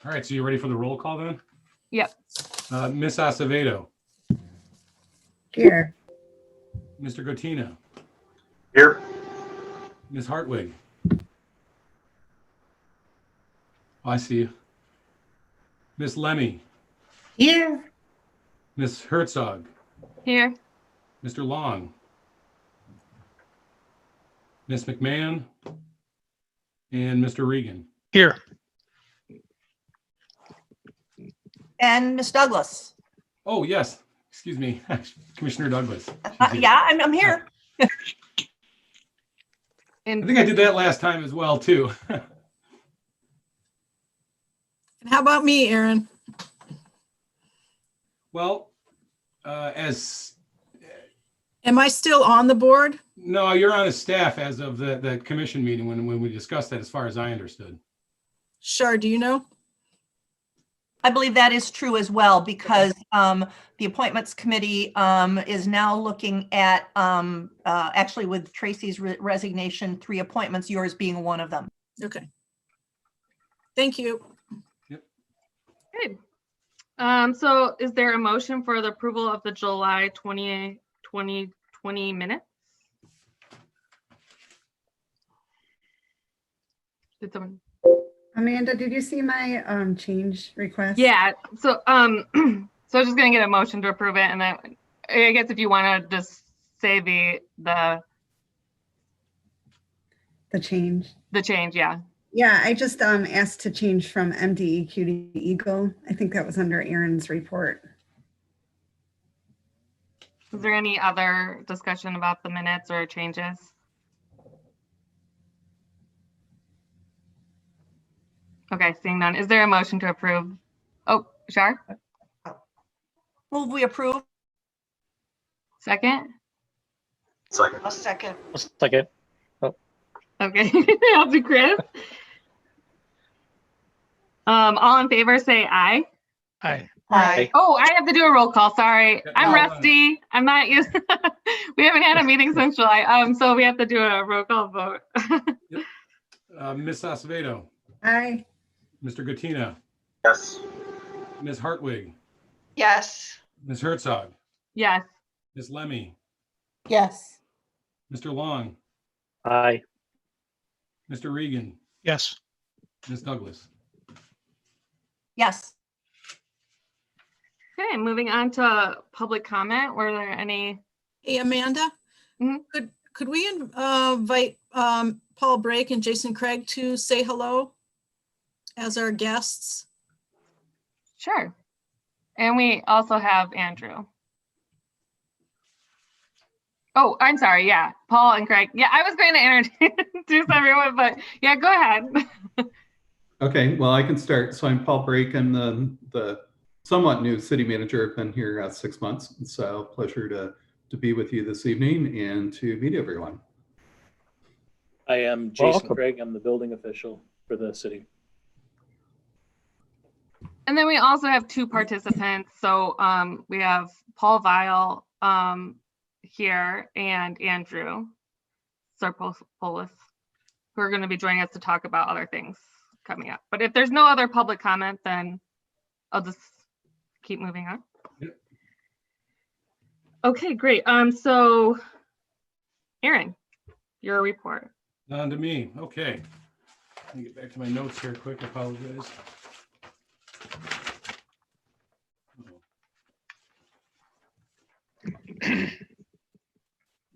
All right, so you ready for the roll call then? Yep. Ms. Acevedo, Here. Mr. Gotina, Here. Ms. Hartwig. Oh, I see you. Ms. Lemmy, Here. Ms. Herzog, Here. Mr. Long, Ms. McMahon, and Mr. Regan. Here. And Ms. Douglas. Oh, yes. Excuse me, Commissioner Douglas. Yeah, I'm here. I And think I did that last time as well, too. And how about me, Aaron? Well, Am I still on the board? no, you're on a staff as of the commission meeting when we discussed that, as far as I understood. Shar, do you know? I believe that is true as well, because the appointments committee is now looking at, actually with Tracy's resignation, 3 appointments, yours being one of them. Okay. Thank you. good. So is there a motion for the approval of the July 2020 minutes? Did someone? Amanda, did you see my change request? Yeah, so so I'm just gonna get a motion to approve it, and then I guess if you want to just say the The change. yeah. Yeah, I just asked to change from MDEQ to Eagle. I think that was under Aaron's report. Is there any other discussion about the minutes or changes? Okay, seeing none. Is there a motion to approve? Oh, Shar, Move we approve. second? Second. A second. A second. Okay, I'll do Chris. All in favor, say aye. Aye. Aye. Oh, I have to do a roll call. Sorry, Yeah, I'm no, rusty. I'm not used. We haven't had a meeting since July, so we have to do a roll call vote. Ms. Acevedo, Aye. Mr. Gotina, Yes. Ms. Hartwig, Yes. Ms. Herzog, Yes. Ms. Lemmy, Yes. Mr. Long, Aye. Mr. Regan, Yes. Ms. Douglas. Yes. Okay, moving on to public comment. Were there any? Hey, Amanda, Mhm. could we invite Paul Brake and Jason Craig to say hello as our guests? Sure. And we also have Andrew. Oh, I'm sorry. Yeah, Paul and Craig. Yeah, I was going to introduce everyone, but yeah, go ahead. Okay, well, I can start. So I'm Paul Brake. I'm the somewhat new city manager. I've been here 6 months. So pleasure to be with you this evening and to meet everyone. I am Jason Welcome. Craig. I'm the building official for the city. And then we also have 2 participants. So we have Paul Vile here and Andrew Sarpopolis, who are going to be joining us to talk about other things coming up. But if there's no other public comment, then I'll just keep moving on. Yep. Okay, great. So Aaron, your report. On to me. Okay. Let me get back to my notes here quick. I apologize.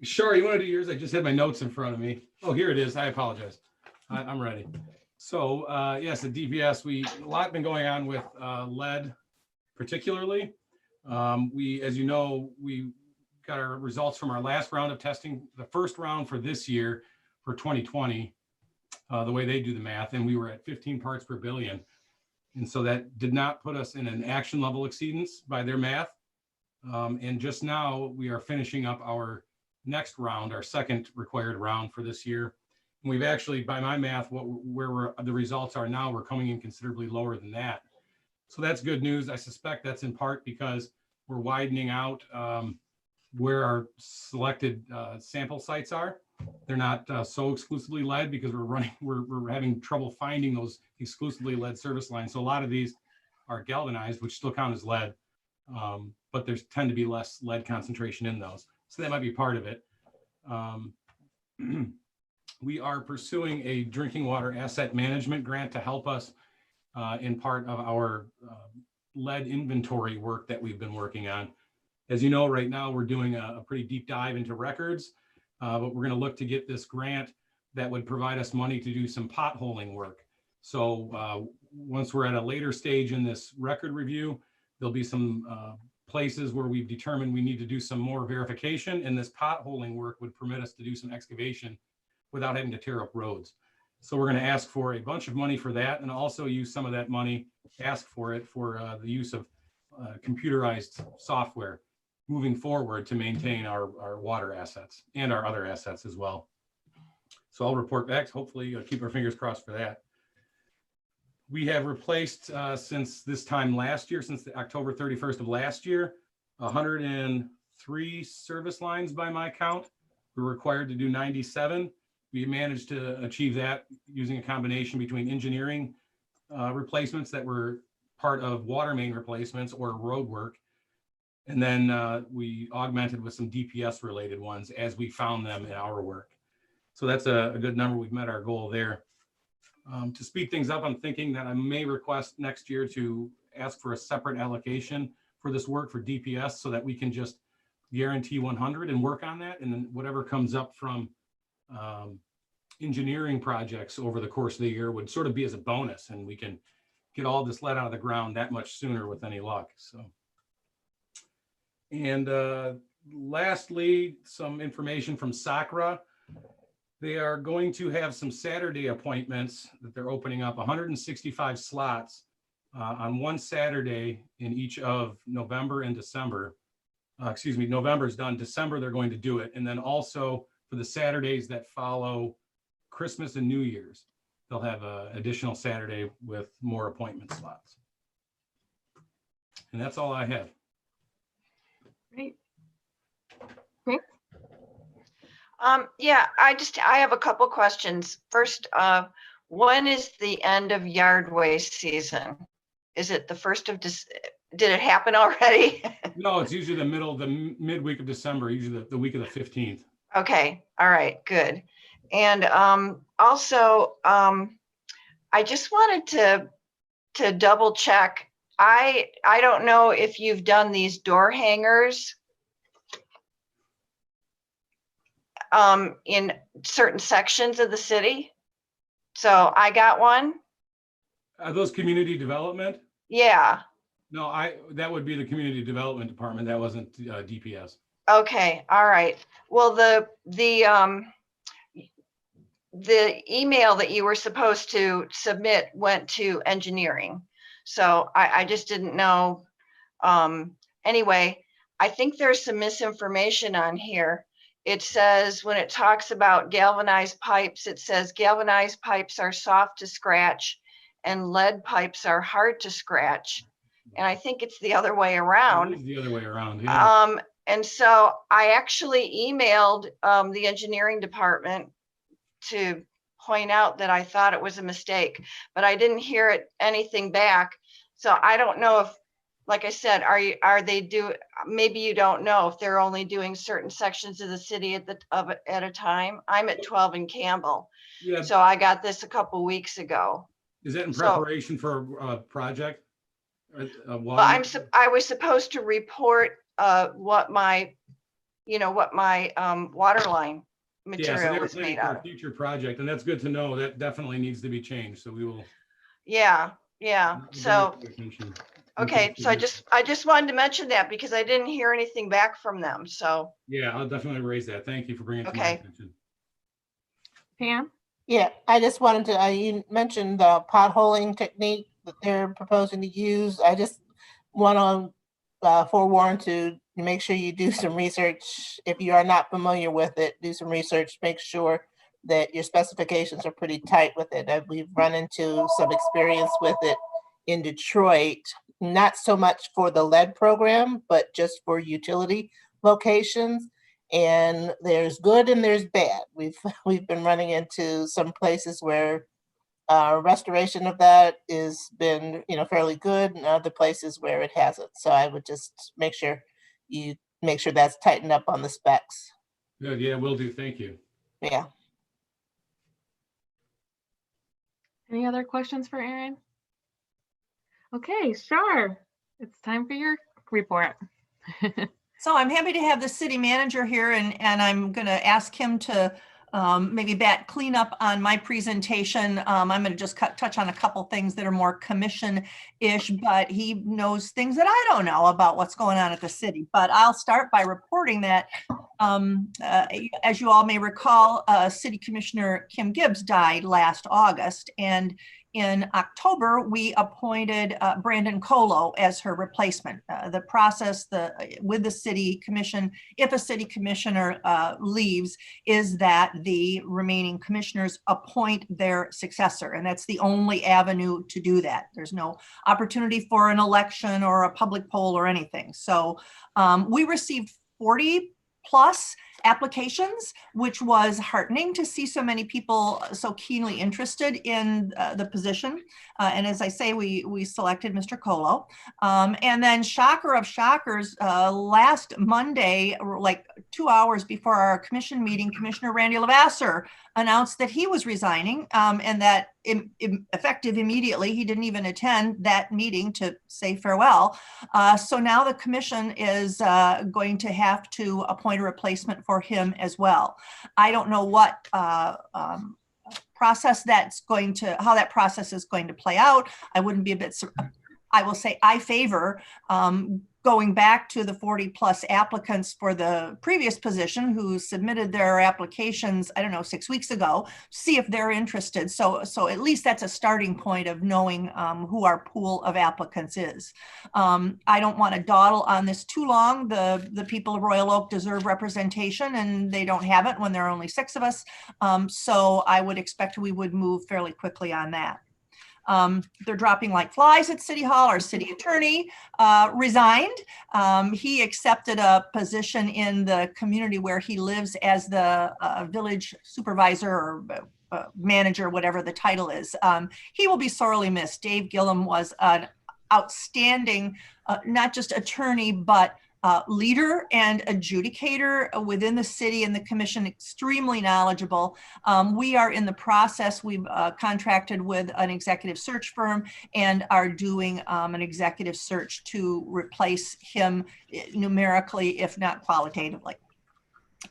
Sure, you want to do yours? I just had my notes in front of me. Oh, here it is. I apologize. I'm ready. So yes, at DPS, a lot been going on with lead, particularly. As you know, we got our results from our last round of testing, the first round for this year for 2020, the way they do the math, and we were at 15 parts per billion. And so that did not put us in an action level exceedance by their math. And just now we are finishing up our next round, our second required round for this year. And we've actually, by my math, the results are now, we're coming in considerably lower than that. So that's good news. I suspect that's in part because we're widening out where our selected sample sites are. They're not so exclusively lead because we're having trouble finding those exclusively lead service lines. So a lot of these are galvanized, which still count as lead, but there's tend to be less lead concentration in those. So that might be part of it. We are pursuing a drinking water asset management grant to help us in part of our lead inventory work that we've been working on. As you know, right now we're doing a pretty deep dive into records, but we're going to look to get this grant that would provide us money to do some potholing work. So once we're at a later stage in this record review, there'll be some places where we've determined we need to do some more verification, and this potholing work would permit us to do some excavation without having to tear up roads. So we're going to ask for a bunch of money for that, and also use some of that money, ask for it for the use of computerized software moving forward to maintain our water assets and our other assets as well. So I'll report back. Hopefully keep our fingers crossed for that. We have replaced since this time last year, since the October 31st of last year, 103 service lines by my count. We're required to do 97. We managed to achieve that using a combination between engineering replacements that were part of water main replacements or road work. And then we augmented with some DPS related ones as we found them in our work. So that's a good number. We've met our goal there. To speed things up, I'm thinking that I may request next year to ask for a separate allocation for this work for DPS so that we can just guarantee 100 and work on that. And then whatever comes up from engineering projects over the course of the year would sort of be as a bonus, and we can get all this lead out of the ground that much sooner with any luck. So, and lastly, some information from SACRA. They are going to have some Saturday appointments that they're opening up 165 slots on one Saturday in each of November and December. Excuse me, November's done. December, they're going to do it. And then also for the Saturdays that follow Christmas and New Year's, they'll have an additional Saturday with more appointment slots. And that's all I have. Great. Yeah, I have a couple questions. First, when is the end of yard waste season? Is it the 1st of December? Did it happen already? No, it's usually the midweek of December, usually the week of the 15th. Okay, all right, good. And also, I just wanted to double check. I don't know if you've done these door hangers in certain sections of the city. So I got one. Are those community development? Yeah. No, that would be the community development department. That wasn't DPS. Okay. All right. Well, the email that you were supposed to submit went to engineering. So I just didn't know. Anyway, I think there's some misinformation on here. It says when it talks about galvanized pipes, it says galvanized pipes are soft to scratch and lead pipes are hard to scratch. And I think it's the other way around. It is the other way around. Yeah. And so I actually emailed the engineering department to point out that I thought it was a mistake, but I didn't hear anything back. So I don't know if, like I said, maybe you don't know if they're only doing certain sections of the city at a time. I'm at 12 in Campbell. Yeah. So I got this a couple weeks ago. Is that in preparation for a project? Well, I was supposed to report what my water line material was made out of. Future project, and that's good to know. That definitely needs to be changed. So we will. Yeah. So. Okay, so I just wanted to mention that because I didn't hear anything back from them, so. Yeah, I'll definitely raise that. Thank you for bringing it to my attention. Pam? Yeah, I just wanted to, you mentioned the potholing technique that they're proposing to use. I just want to forewarn to make sure you do some research. If you are not familiar with it, do some research, make sure that your specifications are pretty tight with it. We've run into some experience with it in Detroit, not so much for the lead program, but just for utility locations. And there's good and there's bad. We've been running into some places where restoration of that has been, fairly good, and other places where it hasn't. So I would just make sure that's tightened up on the specs. Good, yeah, will do. Thank you. Yeah. Any other questions for Aaron? Okay, sure. It's time for your report. So I'm happy to have the city manager here, and I'm going to ask him to maybe clean up on my presentation. I'm going to just touch on a couple things that are more commission-ish, but he knows things that I don't know about what's going on at the city. But I'll start by reporting that, as you all may recall, City Commissioner Kim Gibbs died last August, and in October, we appointed Brandon Colo as her replacement. The process with the city commission, if a city commissioner leaves, is that the remaining commissioners appoint their successor. And that's the only avenue to do that. There's no opportunity for an election or a public poll or anything. So we received 40 plus applications, which was heartening to see so many people so keenly interested in the position. And as I say, we selected Mr. Colo. And then shocker of shockers, last Monday, like 2 hours before our commission meeting, Commissioner Randy Lavasser announced that he was resigning, and that effective immediately. He didn't even attend that meeting to say farewell. So now the commission is going to have to appoint a replacement for him as well. I don't know what process how that process is going to play out. I wouldn't be I will say I favor going back to the 40 plus applicants for the previous position who submitted their applications, 6 weeks ago, see if they're interested. So at least that's a starting point of knowing who our pool of applicants is. I don't want to dawdle on this too long. The people of Royal Oak deserve representation, and they don't have it when there are only 6 of us. So I would expect we would move fairly quickly on that. They're dropping like flies at City Hall. Our city attorney resigned. He accepted a position in the community where he lives as the village supervisor or manager, whatever the title is. He will be sorely missed. Dave Gillum was an outstanding, not just attorney, but leader and adjudicator within the city and the commission, extremely knowledgeable. We are in the process. We've contracted with an executive search firm and are doing an executive search to replace him numerically, if not qualitatively.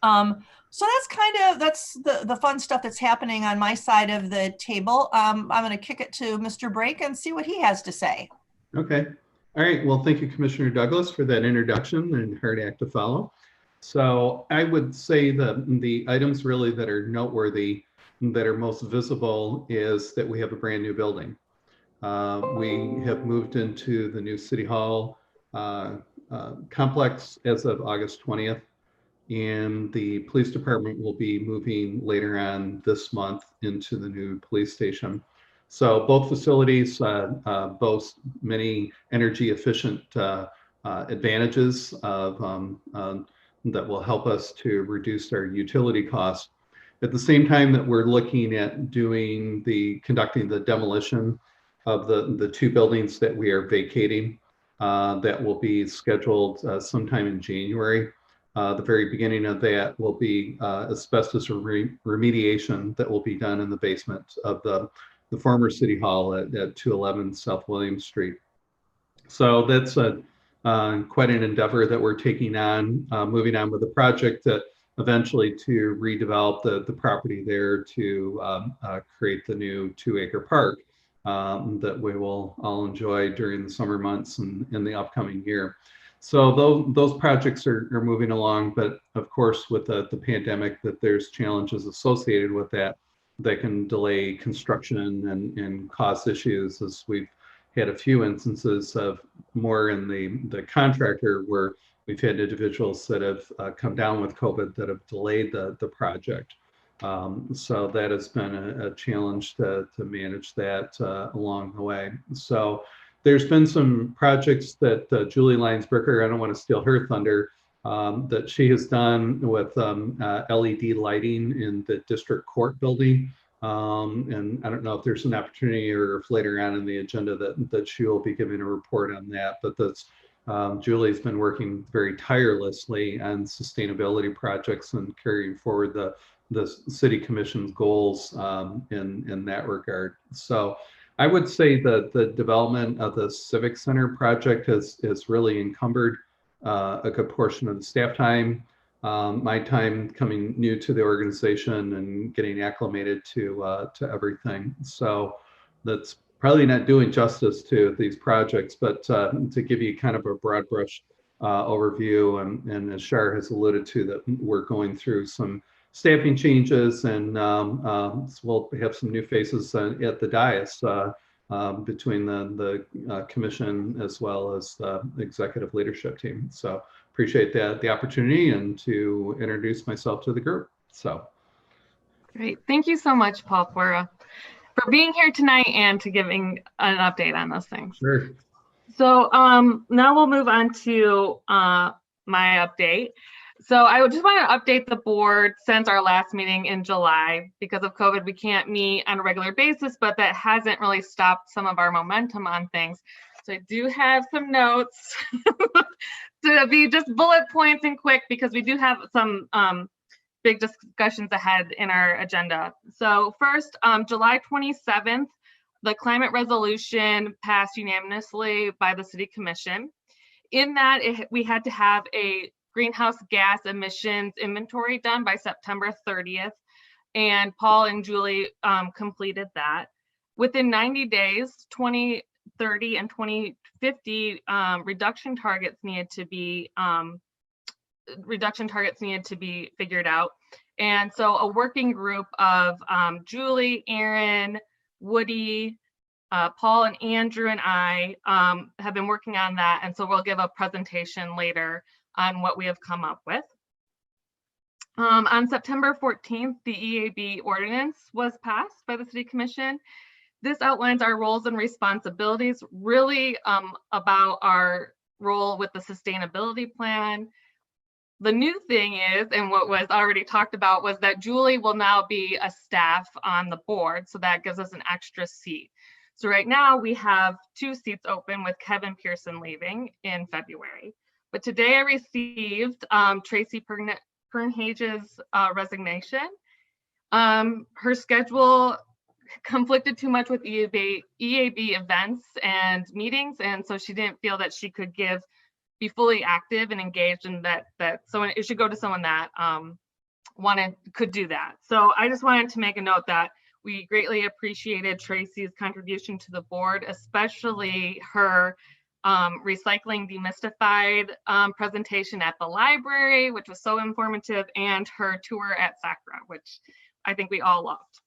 So that's the fun stuff that's happening on my side of the table. I'm going to kick it to Mr. Brake and see what he has to say. Okay. All right. Well, thank you, Commissioner Douglas, for that introduction and hard act to follow. So I would say that the items really that are noteworthy, that are most visible, is that we have a brand new building. We have moved into the new City Hall complex as of August 20th. And the police department will be moving later on this month into the new police station. So both facilities boast many energy efficient advantages of, that will help us to reduce our utility costs. At the same time that we're looking at conducting the demolition of the 2 buildings that we are vacating, that will be scheduled sometime in January. The very beginning of that will be asbestos remediation that will be done in the basement of the former City Hall at 211 South William Street. So that's quite an endeavor that we're taking on, moving on with the project that eventually to redevelop the property there to create the new 2-acre park that we will all enjoy during the summer months and in the upcoming year. So those projects are moving along, but of course with the pandemic, that there's challenges associated with that can delay construction and cause issues, as we've had a few instances of more in the contractor where we've had individuals that have come down with COVID that have delayed the project. So that has been a challenge to manage that along the way. So there's been some projects that Julie Lyons-Bricker, I don't want to steal her thunder, that she has done with LED lighting in the district court building. And I don't know if there's an opportunity or if later on in the agenda that she will be giving a report on that, but that's Julie's been working very tirelessly on sustainability projects and carrying forward the city commission's goals in that regard. So I would say that the development of the Civic Center project has really encumbered a good portion of the staff time. My time coming new to the organization and getting acclimated to everything. So that's probably not doing justice to these projects, but to give you kind of a broad brush overview, and as Shar has alluded to, that we're going through some staffing changes, and we'll have some new faces at the dais between the commission as well as the executive leadership team. So appreciate the opportunity and to introduce myself to the group. So Great. Thank you so much, Paul, for being here tonight and to giving an update on those things. sure. So now we'll move on to my update. So I just want to update the board since our last meeting in July. Because of COVID, we can't meet on a regular basis, but that hasn't really stopped some of our momentum on things. So I do have some notes to be just bullet points and quick, because we do have some big discussions ahead in our agenda. So first, July 27th, the climate resolution passed unanimously by the City Commission. In that, we had to have a greenhouse gas emissions inventory done by September 30th, and Paul and Julie completed that. Within 90 days, 2030 and 2050 reduction targets needed to be figured out. And so a working group of Julie, Aaron, Woody, Paul and Andrew and I have been working on that. And so we'll give a presentation later on what we have come up with. On September 14th, the EAB ordinance was passed by the City Commission. This outlines our roles and responsibilities, really about our role with the sustainability plan. The new thing is, and what was already talked about, was that Julie will now be a staff on the board, so that gives us an extra seat. So right now we have 2 seats open with Kevin Pearson leaving in February. But today I received Tracy Pernhage's resignation. Her schedule conflicted too much with EAB events and meetings, and so she didn't feel that she could be fully active and engaged, and that someone, it should go to someone that could do that. So I just wanted to make a note that we greatly appreciated Tracy's contribution to the board, especially her recycling demystified presentation at the library, which was so informative, and her tour at Sakura, which I think we all loved.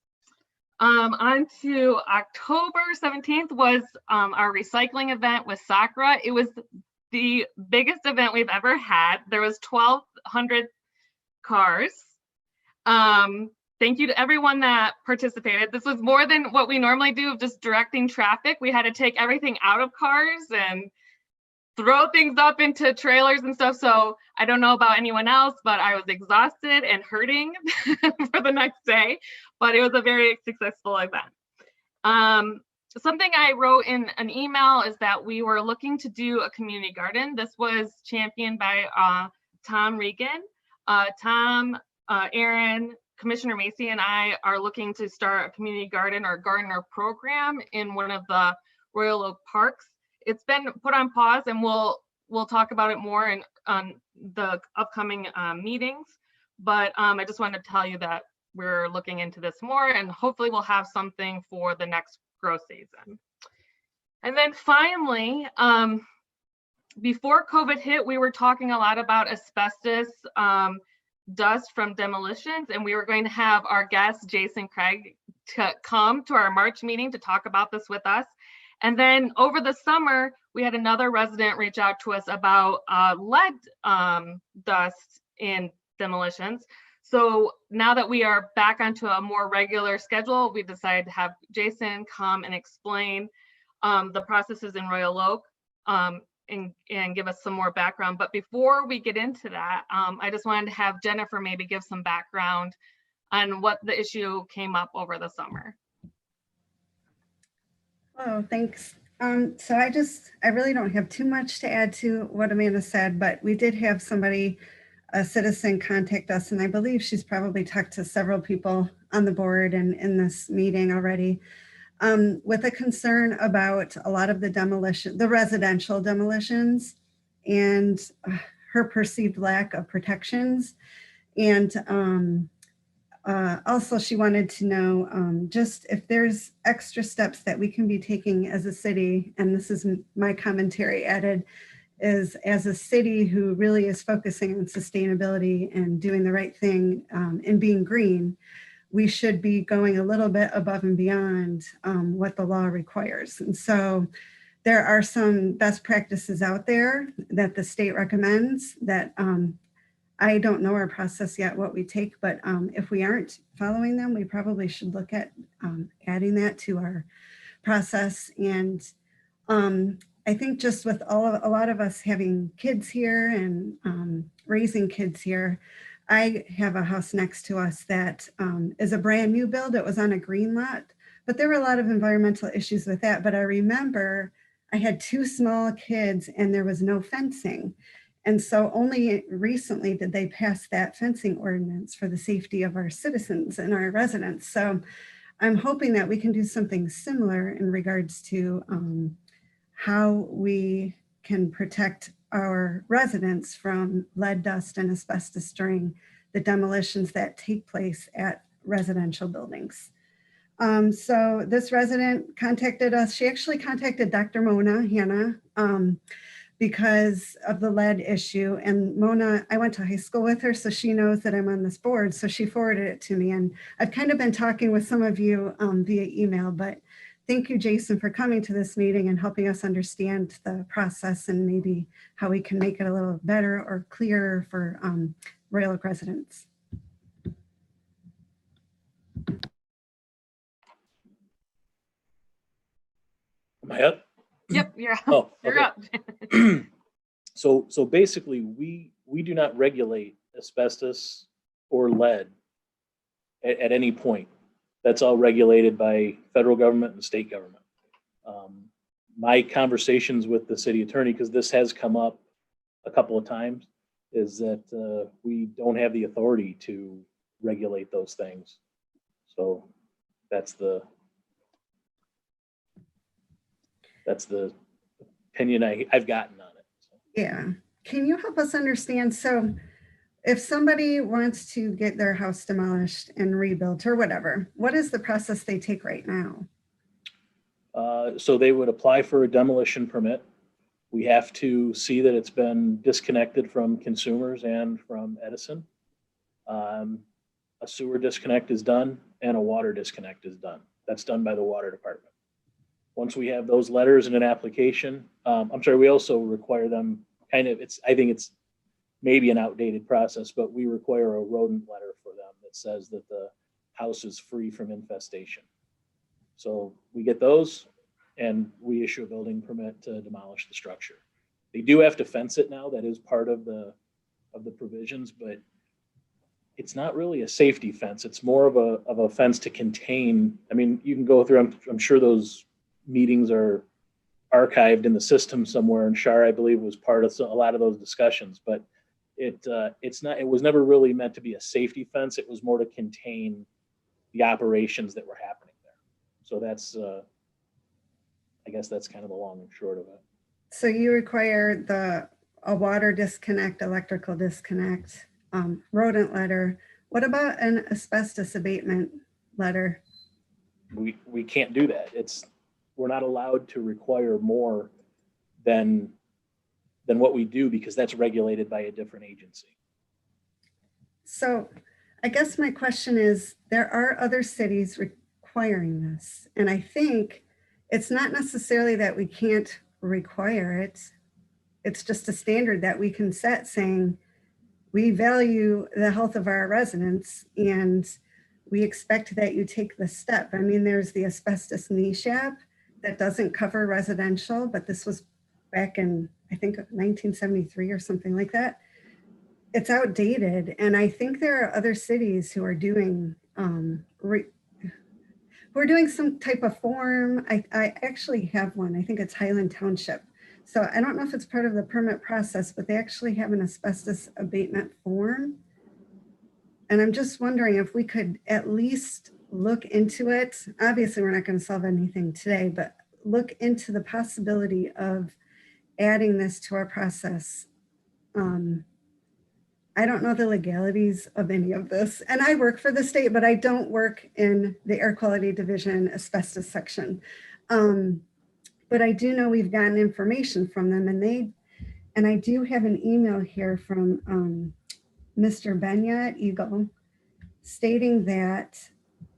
On to October 17th was our recycling event with Sakura. It was the biggest event we've ever had. There was 1,200 cars. Thank you to everyone that participated. This was more than what we normally do of just directing traffic. We had to take everything out of cars and throw things up into trailers and stuff. So I don't know about anyone else, but I was exhausted and hurting for the next day, but it was a very successful event. Something I wrote in an email is that we were looking to do a community garden. This was championed by Tom Regan. Tom, Aaron, Commissioner Macy and I are looking to start a community garden or gardener program in one of the Royal Oak parks. It's been put on pause, and we'll talk about it more on the upcoming meetings. But I just wanted to tell you that we're looking into this more, and hopefully we'll have something for the next grow season. And then finally, before COVID hit, we were talking a lot about asbestos dust from demolitions, and we were going to have our guest Jason Craig to come to our March meeting to talk about this with us. And then over the summer, we had another resident reach out to us about lead dust in demolitions. So now that we are back onto a more regular schedule, we decided to have Jason come and explain the processes in Royal Oak and give us some more background. But before we get into that, I just wanted to have Jennifer maybe give some background on what the issue came up over the summer. Oh, thanks. So I really don't have too much to add to what Amanda said, but we did have somebody, a citizen, contact us, and I believe she's probably talked to several people on the board and in this meeting already, with a concern about a lot of the residential demolitions, and her perceived lack of protections. And also, she wanted to know just if there's extra steps that we can be taking as a city, and this is my commentary added, is as a city who really is focusing on sustainability and doing the right thing and being green, we should be going a little bit above and beyond what the law requires. And so there are some best practices out there that the state recommends that I don't know our process yet, what we take, but if we aren't following them, we probably should look at adding that to our process. And I think just with a lot of us having kids here and raising kids here, I have a house next to us that is a brand new build. It was on a green lot, but there were a lot of environmental issues with that. But I remember I had 2 small kids and there was no fencing. And so only recently did they pass that fencing ordinance for the safety of our citizens and our residents. So I'm hoping that we can do something similar in regards to how we can protect our residents from lead dust and asbestos during the demolitions that take place at residential buildings. So this resident contacted us. She actually contacted Dr. Mona Hanna because of the lead issue. And Mona, I went to high school with her, so she knows that I'm on this board. So she forwarded it to me. And I've kind of been talking with some of you via email, but thank you, Jason, for coming to this meeting and helping us understand the process and maybe how we can make it a little better or clearer for Royal Oak residents. Am I up? Yep, you're up. Oh, You're okay. up. So basically, we do not regulate asbestos or lead at any point. That's all regulated by federal government and state government. My conversations with the city attorney, because this has come up a couple of times, is that we don't have the authority to regulate those things. So that's the opinion I've gotten on it. So. Yeah. Can you help us understand? So if somebody wants to get their house demolished and rebuilt or whatever, what is the process they take right now? So they would apply for a demolition permit. We have to see that it's been disconnected from consumers and from Edison. A sewer disconnect is done and a water disconnect is done. That's done by the water department. Once we have those letters in an application, we also require them I think it's maybe an outdated process, but we require a rodent letter for them that says that the house is free from infestation. So we get those and we issue a building permit to demolish the structure. They do have to fence it now. That is part of the provisions, but it's not really a safety fence. It's more of a fence to contain. I mean, you can go through, I'm sure those meetings are archived in the system somewhere, and Shar, I believe, was part of a lot of those discussions, but it was never really meant to be a safety fence. It was more to contain the operations that were happening there. So that's, I guess that's kind of the long and short of it. So you require a water disconnect, electrical disconnect, rodent letter. What about an asbestos abatement letter? We can't do that. We're not allowed to require more than what we do because that's regulated by a different agency. So I guess my question is, there are other cities requiring this, and I think it's not necessarily that we can't require it. It's just a standard that we can set saying we value the health of our residents and we expect that you take the step. I mean, there's the asbestos niche app that doesn't cover residential, but this was back in I think 1973 or something like that. It's outdated. And I think there are other cities who are doing, we're doing some type of form. I actually have one. I think it's Highland Township. So I don't know if it's part of the permit process, but they actually have an asbestos abatement form. And I'm just wondering if we could at least look into it. Obviously, we're not going to solve anything today, but look into the possibility of adding this to our process. I don't know the legalities of any of this. And I work for the state, but I don't work in the air quality division asbestos section. But I do know we've gotten information from them, and I do have an email here from Mr. Benya at Eagle stating that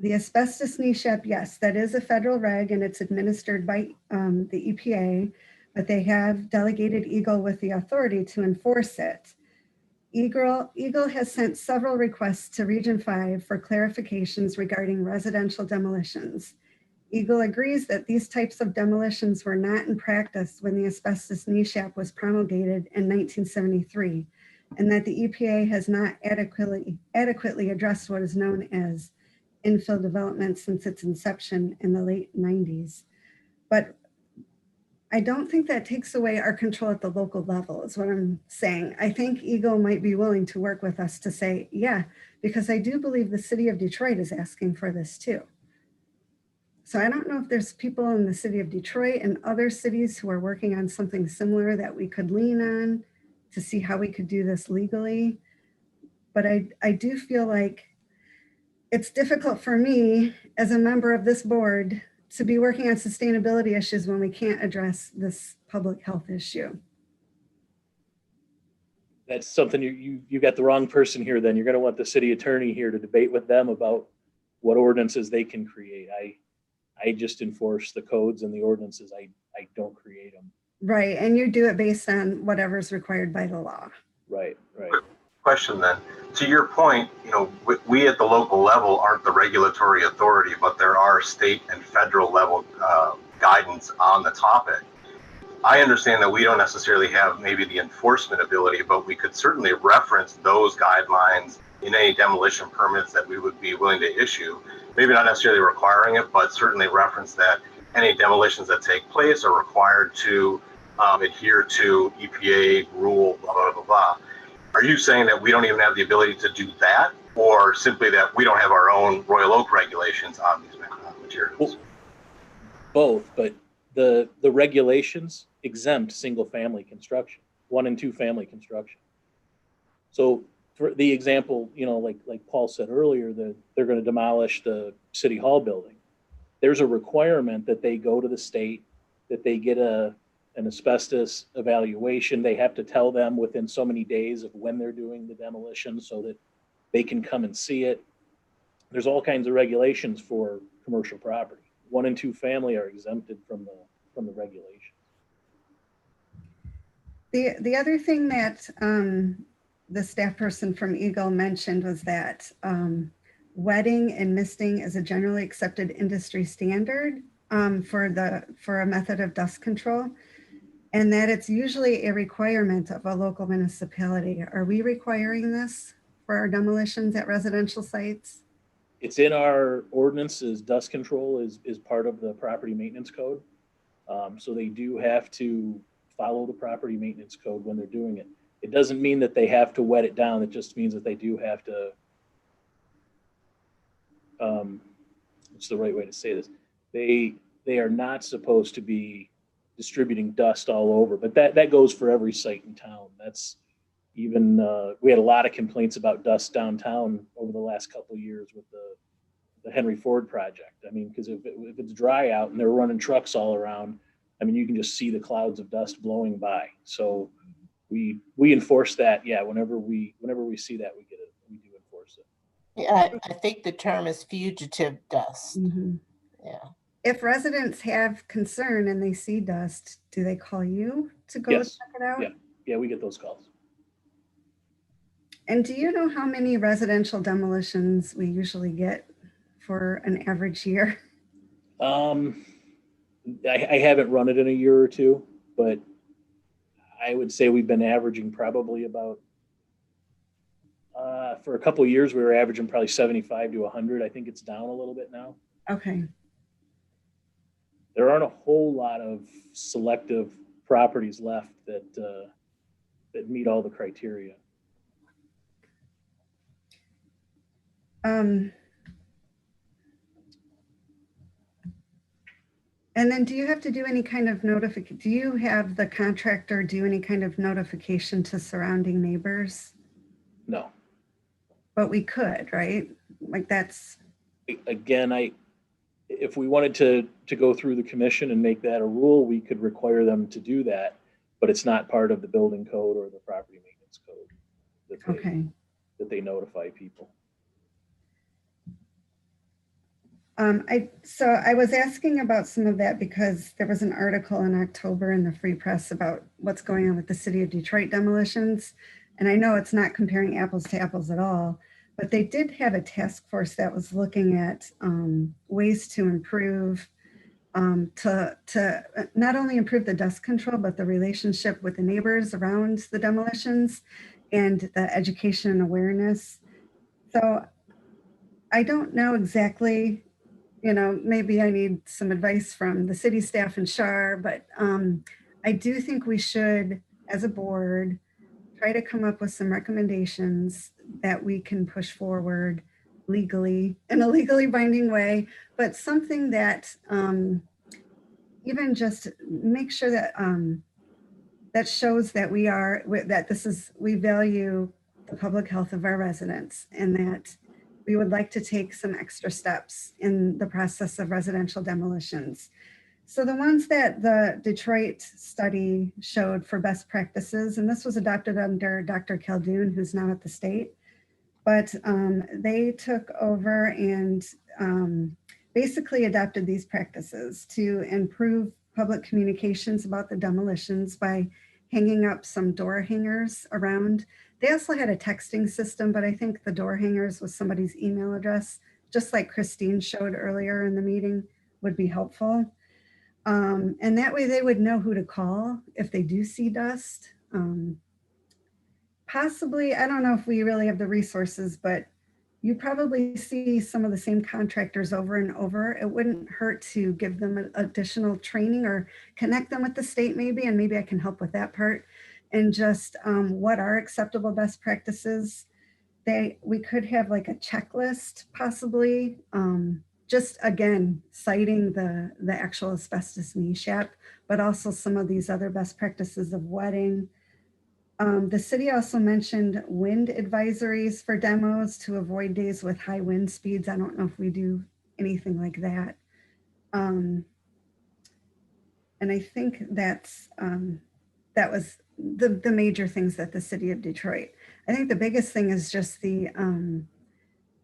the asbestos NESHAP, yes, that is a federal reg and it's administered by the EPA, but they have delegated Eagle with the authority to enforce it. Eagle has sent several requests to Region 5 for clarifications regarding residential demolitions. Eagle agrees that these types of demolitions were not in practice when the asbestos NESHAP was promulgated in 1973, and that the EPA has not adequately addressed what is known as infill development since its inception in the late 90s. But I don't think that takes away our control at the local level, is what I'm saying. I think Eagle might be willing to work with us to say, yeah, because I do believe the city of Detroit is asking for this too. So I don't know if there's people in the city of Detroit and other cities who are working on something similar that we could lean on to see how we could do this legally. But I do feel like it's difficult for me as a member of this board to be working on sustainability issues when we can't address this public health issue. That's something you got the wrong person here. Then you're going to want the city attorney here to debate with them about what ordinances they can create. I just enforce the codes and the ordinances. I don't create them. Right, and you do it based on whatever's required by the law. Right. Question then, to your point, we at the local level aren't the regulatory authority, but there are state and federal level guidance on the topic. I understand that we don't necessarily have maybe the enforcement ability, but we could certainly reference those guidelines in any demolition permits that we would be willing to issue. Maybe not necessarily requiring it, but certainly reference that any demolitions that take place are required to adhere to EPA rule, blah, blah, blah, blah. Are you saying that we don't even have the ability to do that, or simply that we don't have our own Royal Oak regulations on these materials? Well, both, but the regulations exempt single family construction, 1 and 2 family construction. So for the example, like Paul said earlier, that they're going to demolish the city hall building. There's a requirement that they go to the state, that they get an asbestos evaluation. They have to tell them within so many days of when they're doing the demolition so that they can come and see it. There's all kinds of regulations for commercial property. 1 and 2 family are exempted from the regulations. The other thing that the staff person from Eagle mentioned was that wetting and misting is a generally accepted industry standard for a method of dust control, and that it's usually a requirement of a local municipality. Are we requiring this for our demolitions at residential sites? It's in our ordinances. Dust control is part of the property maintenance code. So they do have to follow the property maintenance code when they're doing it. It doesn't mean that they have to wet it down. It just means that they do have to, what's the right way to say this? They are not supposed to be distributing dust all over, but that goes for every site in town. That's even, we had a lot of complaints about dust downtown over the last couple of years with the Henry Ford project. I mean, because if it's dry out and they're running trucks all around, I mean, you can just see the clouds of dust blowing by. So we enforce that. Yeah, whenever we see that, we do enforce it. Yeah, I think the term is fugitive dust. Mm-hmm. Yeah. If residents have concern and they see dust, do they call you to go Yes. check it out? Yeah, we get those calls. And do you know how many residential demolitions we usually get for an average year? I haven't run it in a year or two, but I would say we've been averaging probably about, for a couple of years, we were averaging probably 75 to 100. I think it's down a little bit now. Okay. There aren't a whole lot of selective properties left that that meet all the criteria. And then do you have to do any kind of notification? Do you have the contractor do any kind of notification to surrounding neighbors? No. But we could, right? Like that's, Again, if we wanted to go through the commission and make that a rule, we could require them to do that, but it's not part of the building code or the property maintenance code okay. that they notify people. So I was asking about some of that because there was an article in October in the Free Press about what's going on with the city of Detroit demolitions. And I know it's not comparing apples to apples at all, but they did have a task force that was looking at ways to improve, to not only improve the dust control, but the relationship with the neighbors around the demolitions and the education and awareness. So I don't know exactly, you know, maybe I need some advice from the city staff and Shar, but I do think we should, as a board, try to come up with some recommendations that we can push forward legally in a legally binding way, but something that even just make sure that that shows that we value the public health of our residents and that we would like to take some extra steps in the process of residential demolitions. So the ones that the Detroit study showed for best practices, and this was adopted under Dr. Khaldun, who's now at the state, but they took over and basically adopted these practices to improve public communications about the demolitions by hanging up some door hangers around. They also had a texting system, but I think the door hangers with somebody's email address, just like Christine showed earlier in the meeting, would be helpful. And that way they would know who to call if they do see dust. Possibly, I don't know if we really have the resources, but you probably see some of the same contractors over and over. It wouldn't hurt to give them additional training or connect them with the state maybe, and maybe I can help with that part. And just what are acceptable best practices. We could have like a checklist possibly, just again, citing the actual asbestos NESHAP, but also some of these other best practices of wetting. The city also mentioned wind advisories for demos to avoid days with high wind speeds. I don't know if we do anything like that. And I think that was the major things that the city of Detroit. I think the biggest thing is just the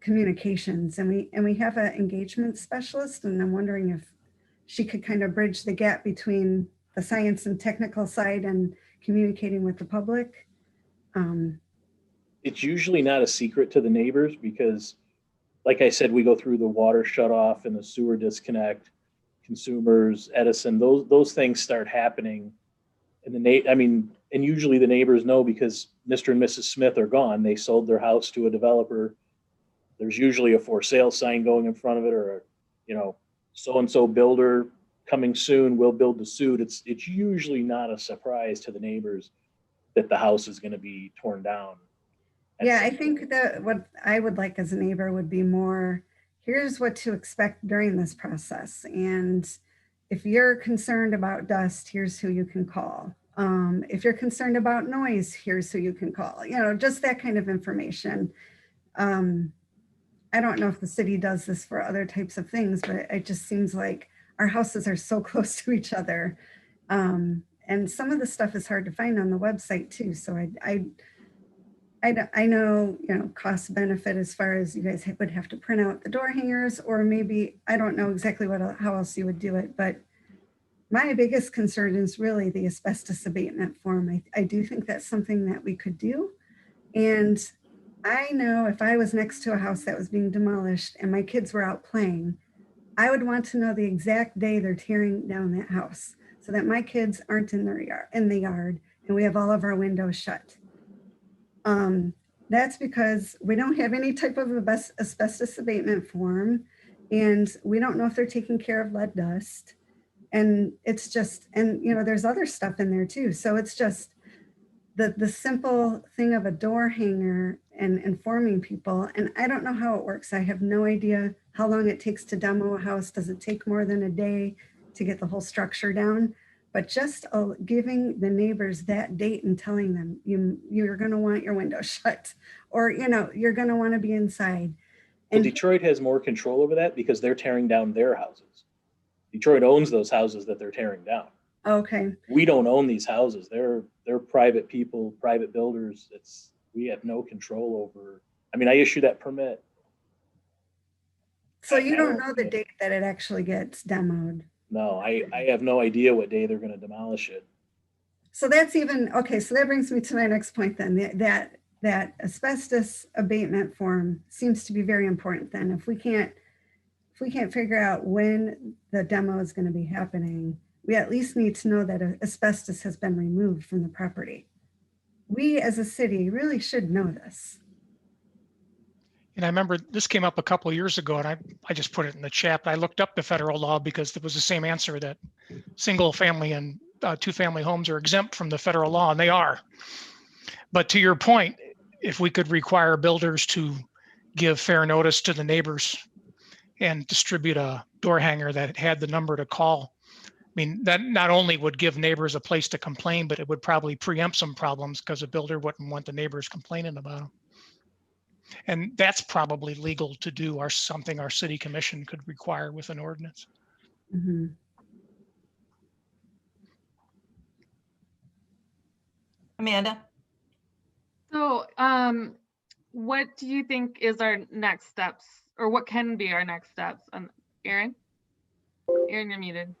communications, and we have an engagement specialist, and I'm wondering if she could kind of bridge the gap between the science and technical side and communicating with the public. It's usually not a secret to the neighbors because, like I said, we go through the water shut off and the sewer disconnect, consumers, Edison, those things start happening. And and usually the neighbors know because Mr. and Mrs. Smith are gone. They sold their house to a developer. There's usually a for sale sign going in front of it, or so-and-so builder coming soon, will build to suit. It's usually not a surprise to the neighbors that the house is going to be torn down. Yeah, I think that what I would like as a neighbor would be more, here's what to expect during this process. And if you're concerned about dust, here's who you can call. If you're concerned about noise, here's who you can call. Just that kind of information. I don't know if the city does this for other types of things, but it just seems like our houses are so close to each other. And some of the stuff is hard to find on the website too. So I know, cost benefit as far as you guys would have to print out the door hangers, or maybe, I don't know exactly how else you would do it, but my biggest concern is really the asbestos abatement form. I do think that's something that we could do. And I know if I was next to a house that was being demolished and my kids were out playing, I would want to know the exact day they're tearing down that house so that my kids aren't in the yard and we have all of our windows shut. That's because we don't have any type of asbestos abatement form, and we don't know if they're taking care of lead dust. And it's just, and you know, there's other stuff in there too. So it's just the simple thing of a door hanger and informing people. And I don't know how it works. I have no idea how long it takes to demo a house. Does it take more than a day to get the whole structure down? But just giving the neighbors that date and telling them you're going to want your window shut, or you know, you're going to want to be inside. Well, And Detroit has more control over that because they're tearing down their houses. Detroit owns those houses that they're tearing down. okay, We don't own these houses. They're private people, private builders. We have no control over. I mean, I issue that permit. so you don't know the date that it actually gets demoed. No, I have no idea what day they're going to demolish it. So that's even, okay, so that brings me to my next point then, that asbestos abatement form seems to be very important then. If we can't figure out when the demo is going to be happening, we at least need to know that asbestos has been removed from the property. We as a city really should know this. And I remember this came up a couple of years ago, and I just put it in the chat. I looked up the federal law because it was the same answer, that single family and two family homes are exempt from the federal law, and they are. But to your point, if we could require builders to give fair notice to the neighbors and distribute a door hanger that had the number to call, I mean, that not only would give neighbors a place to complain, but it would probably preempt some problems because a builder wouldn't want the neighbors complaining about them. And that's probably legal to do, or something our city commission could require with an ordinance. Mm-hmm. Amanda? So, what do you think is our next steps, or what can be our next steps? Aaron? Aaron, you're muted.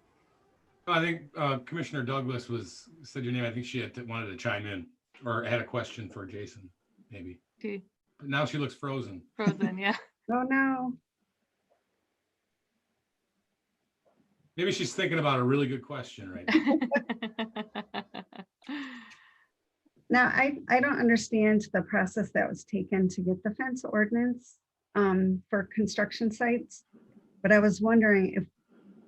I think Commissioner Douglas said your name. I think she wanted to chime in or had a question for Jason, maybe. Okay. But now she looks frozen. Frozen, yeah. Oh no. Maybe she's thinking about a really good question right now. Now, I don't understand the process that was taken to get the fence ordinance for construction sites, but I was wondering if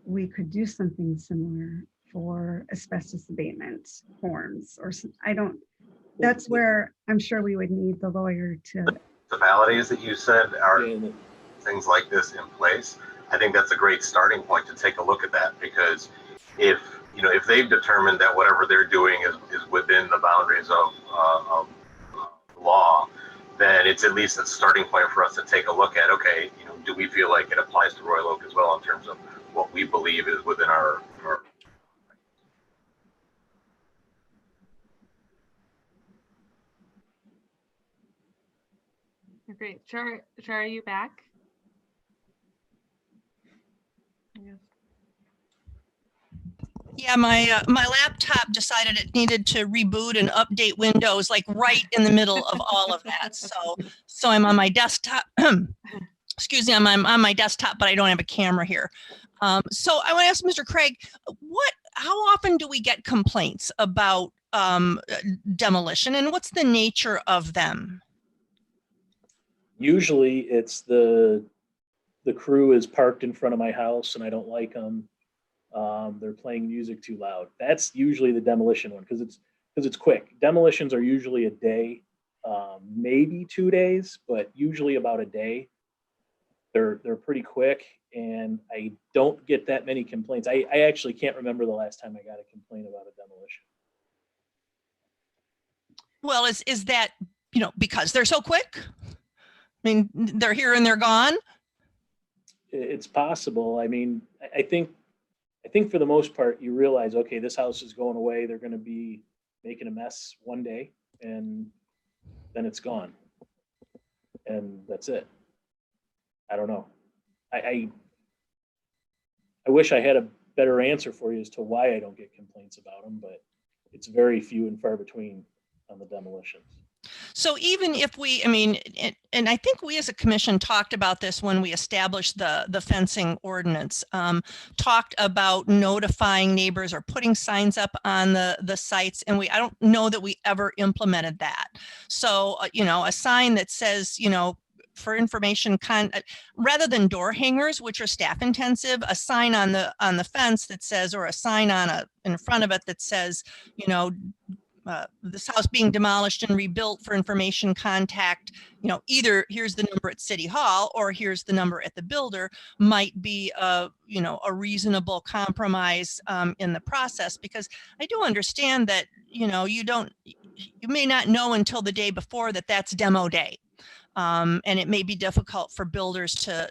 we could do something similar for asbestos abatement forms, or that's where I'm sure we would need the lawyer to. Municipalities that you said are things like this in place. I think that's a great starting point to take a look at that, because if they've determined that whatever they're doing is within the boundaries of law, then it's at least a starting point for us to take a look at, okay, do we feel like it applies to Royal Oak as well in terms of what we believe is within our Great. Char, are you back? Yes. Yeah, my laptop decided it needed to reboot and update Windows like right in the middle of all of that. So I'm on my desktop. Excuse me, I'm on my desktop, but I don't have a camera here. So I want to ask Mr. Craig, how often do we get complaints about demolition, and what's the nature of them? Usually it's the crew is parked in front of my house and I don't like them. They're playing music too loud. That's usually the demolition one, because it's quick. Demolitions are usually a day, maybe 2 days, but usually about a day. They're pretty quick, and I don't get that many complaints. I actually can't remember the last time I got a complaint about a demolition. Well, is that because they're so quick? I mean, they're here and they're gone. It's possible. I mean, I think for the most part, you realize, okay, this house is going away. They're going to be making a mess one day, and then it's gone. And that's it. I don't know. I wish I had a better answer for you as to why I don't get complaints about them, but it's very few and far between on the demolitions. So even if we, I mean, and I think we as a commission talked about this when we established the fencing ordinance, talked about notifying neighbors or putting signs up on the sites. And I don't know that we ever implemented that. So, a sign that says, for information rather than door hangers, which are staff intensive, a sign on the fence that says, or a sign in front of it that says, this house being demolished and rebuilt for information contact, either here's the number at City Hall or here's the number at the builder, might be a reasonable compromise in the process, because I do understand that, you may not know until the day before that that's demo day. And it may be difficult for builders to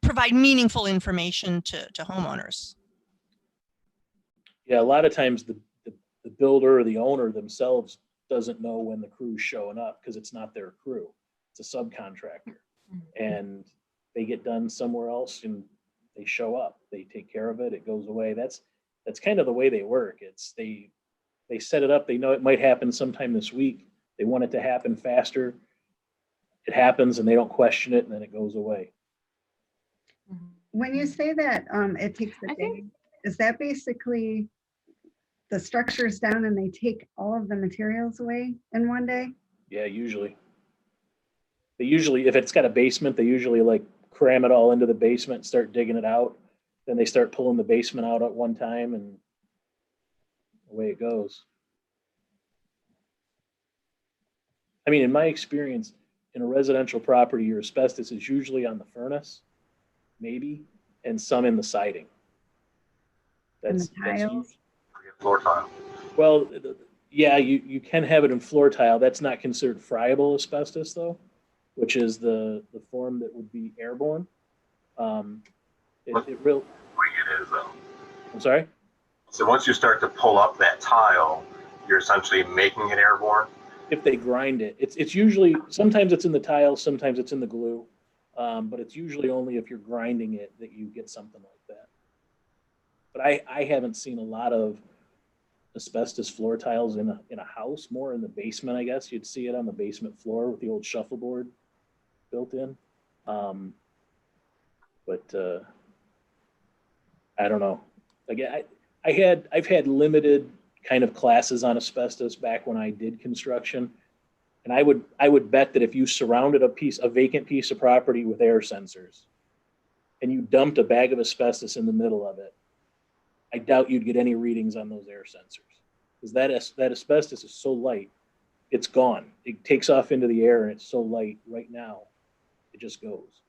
provide meaningful information to homeowners. Yeah, a lot of times the builder or the owner themselves doesn't know when the crew's showing up because it's not their crew. It's a subcontractor. And they get done somewhere else and they show up. They take care of it. It goes away. That's kind of the way they work. It's they set it up. They know it might happen sometime this week. They want it to happen faster. It happens and they don't question it, and then it goes away. When you say that it takes a day, is that basically the structure's down and they take all of the materials away in one day? Yeah, usually. If it's got a basement, they usually like cram it all into the basement and start digging it out. Then they start pulling the basement out at one time, and away it goes. I mean, in my experience, in a residential property, your asbestos is usually on the furnace, maybe, and some in the siding. And the tiles? Floor tile. Well, yeah, you can have it in floor tile. That's not considered friable asbestos, though, which is the form that would be airborne. It is though. I'm sorry? So once you start to pull up that tile, you're essentially making it airborne? If they grind it. It's usually, sometimes it's in the tile, sometimes it's in the glue, but it's usually only if you're grinding it that you get something like that. But I haven't seen a lot of asbestos floor tiles in a house, more in the basement, I guess. You'd see it on the basement floor with the old shuffleboard built in. But I don't know. Again, I've had limited kind of classes on asbestos back when I did construction. And I would bet that if you surrounded a vacant piece of property with air sensors and you dumped a bag of asbestos in the middle of it, I doubt you'd get any readings on those air sensors, because that asbestos is so light, it's gone. It takes off into the air and it's so light right now, it just goes.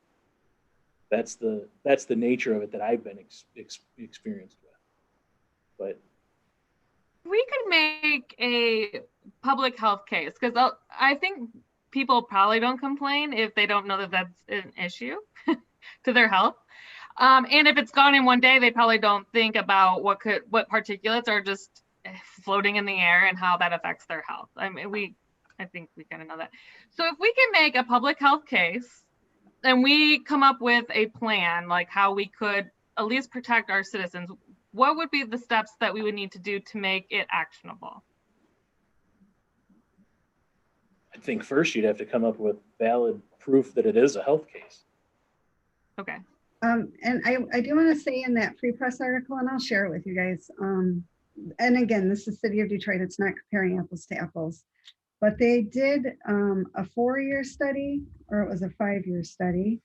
That's the nature of it that I've been experienced with. But we could make a public health case, because I think people probably don't complain if they don't know that that's an issue to their health. And if it's gone in one day, they probably don't think about what particulates are just floating in the air and how that affects their health. I mean, I think we kind of know that. So if we can make a public health case and we come up with a plan, like how we could at least protect our citizens, what would be the steps that we would need to do to make it actionable? I think first you'd have to come up with valid proof that it is a health case. Okay. And I do want to say in that Free Press article, and I'll share it with you guys. And again, this is City of Detroit. It's not comparing apples to apples, but they did a 4-year study, or it was a 5-year study.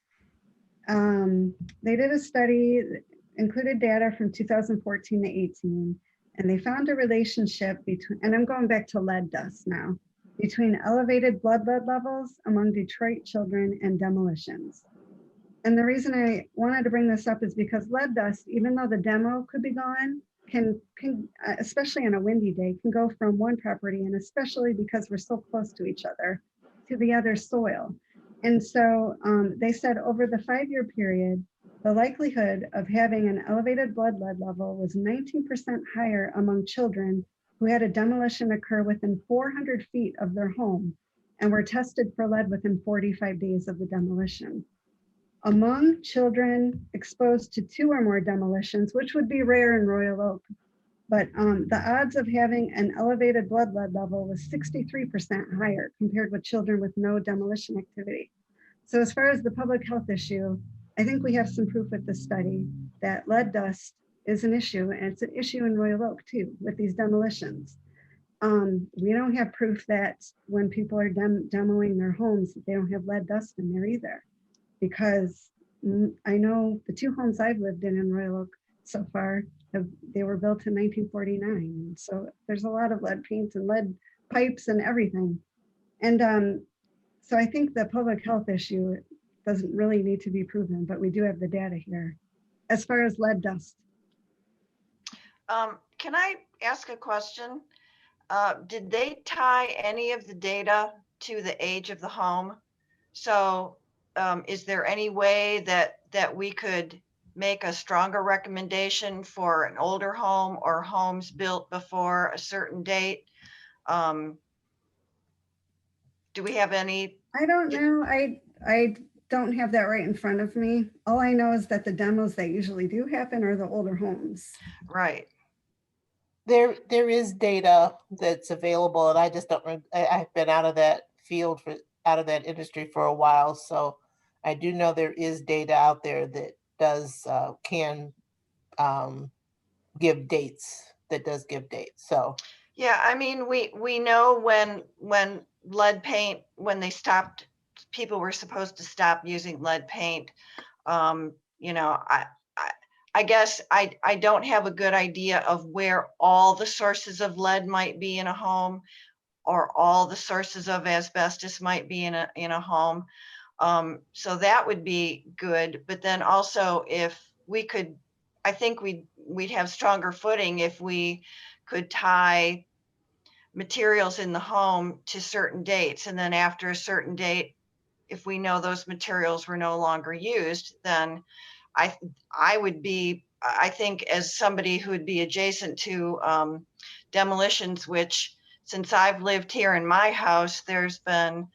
They did a study that included data from 2014 to 18, and they found a relationship between, and I'm going back to lead dust now, between elevated blood lead levels among Detroit children and demolitions. And the reason I wanted to bring this up is because lead dust, even though the demo could be gone, can especially on a windy day, can go from one property, and especially because we're so close to each other, to the other soil. And so they said over the 5-year period, the likelihood of having an elevated blood lead level was 19% higher among children who had a demolition occur within 400 feet of their home and were tested for lead within 45 days of the demolition. Among children exposed to 2 or more demolitions, which would be rare in Royal Oak, But the odds of having an elevated blood lead level was 63% higher compared with children with no demolition activity. So as far as the public health issue, I think we have some proof with this study that lead dust is an issue, and it's an issue in Royal Oak too with these demolitions. We don't have proof that when people are demoing their homes, that they don't have lead dust in there either, because I know the 2 homes I've lived in Royal Oak so far, they were built in 1949. So there's a lot of lead paint and lead pipes and everything. And so I think the public health issue doesn't really need to be proven, but we do have the data here. As far as lead dust. Can I ask a question? Did they tie any of the data to the age of the home? So is there any way that we could make a stronger recommendation for an older home or homes built before a certain date? Do we have any? I don't know. I don't have that right in front of me. All I know is that the demos that usually do happen are the older homes. Right. There is data that's available, and I just don't. I've been out of that field out of that industry for a while, so I do know there is data out there that does can give dates. That does give dates. So Yeah, I mean, we know when lead paint, when they stopped, people were supposed to stop using lead paint. You know, I guess I don't have a good idea of where all the sources of lead might be in a home, or all the sources of asbestos might be in a home. So that would be good. But then also, if we could, I think we'd have stronger footing if we could tie materials in the home to certain dates, and then after a certain date, if we know those materials were no longer used, then I would be, I think, as somebody who would be adjacent to demolitions, which since I've lived here in my house, there's been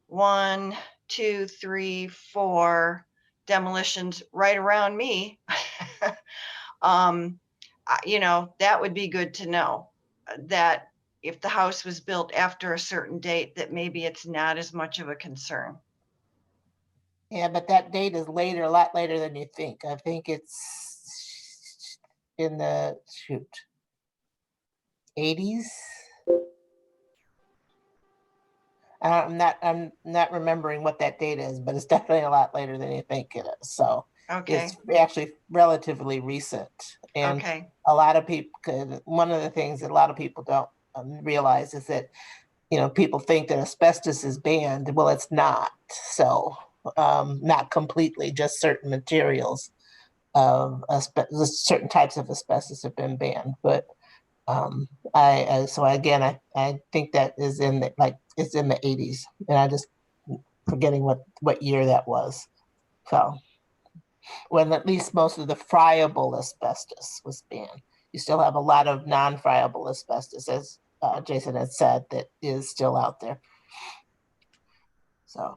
1, 2, 3, 4 demolitions right around me. You know, that would be good to know, that if the house was built after a certain date, that maybe it's not as much of a concern. yeah, but that date is later, a lot later than you think. I think it's in the 80s. I'm not remembering what that date is, but it's definitely a lot later than you think it is. So Okay. it's actually relatively recent. And Okay. a lot of people, one of the things that a lot of people don't realize is that, you know, people think that asbestos is banned. Well, it's not. So not completely, just certain materials of certain types of asbestos have been banned. But so again, I think that is in the, like, it's in the 80s, and I just forgetting what year that was. So when at least most of the friable asbestos was banned, you still have a lot of non-friable asbestos, as Jason had said, that is still out there. So.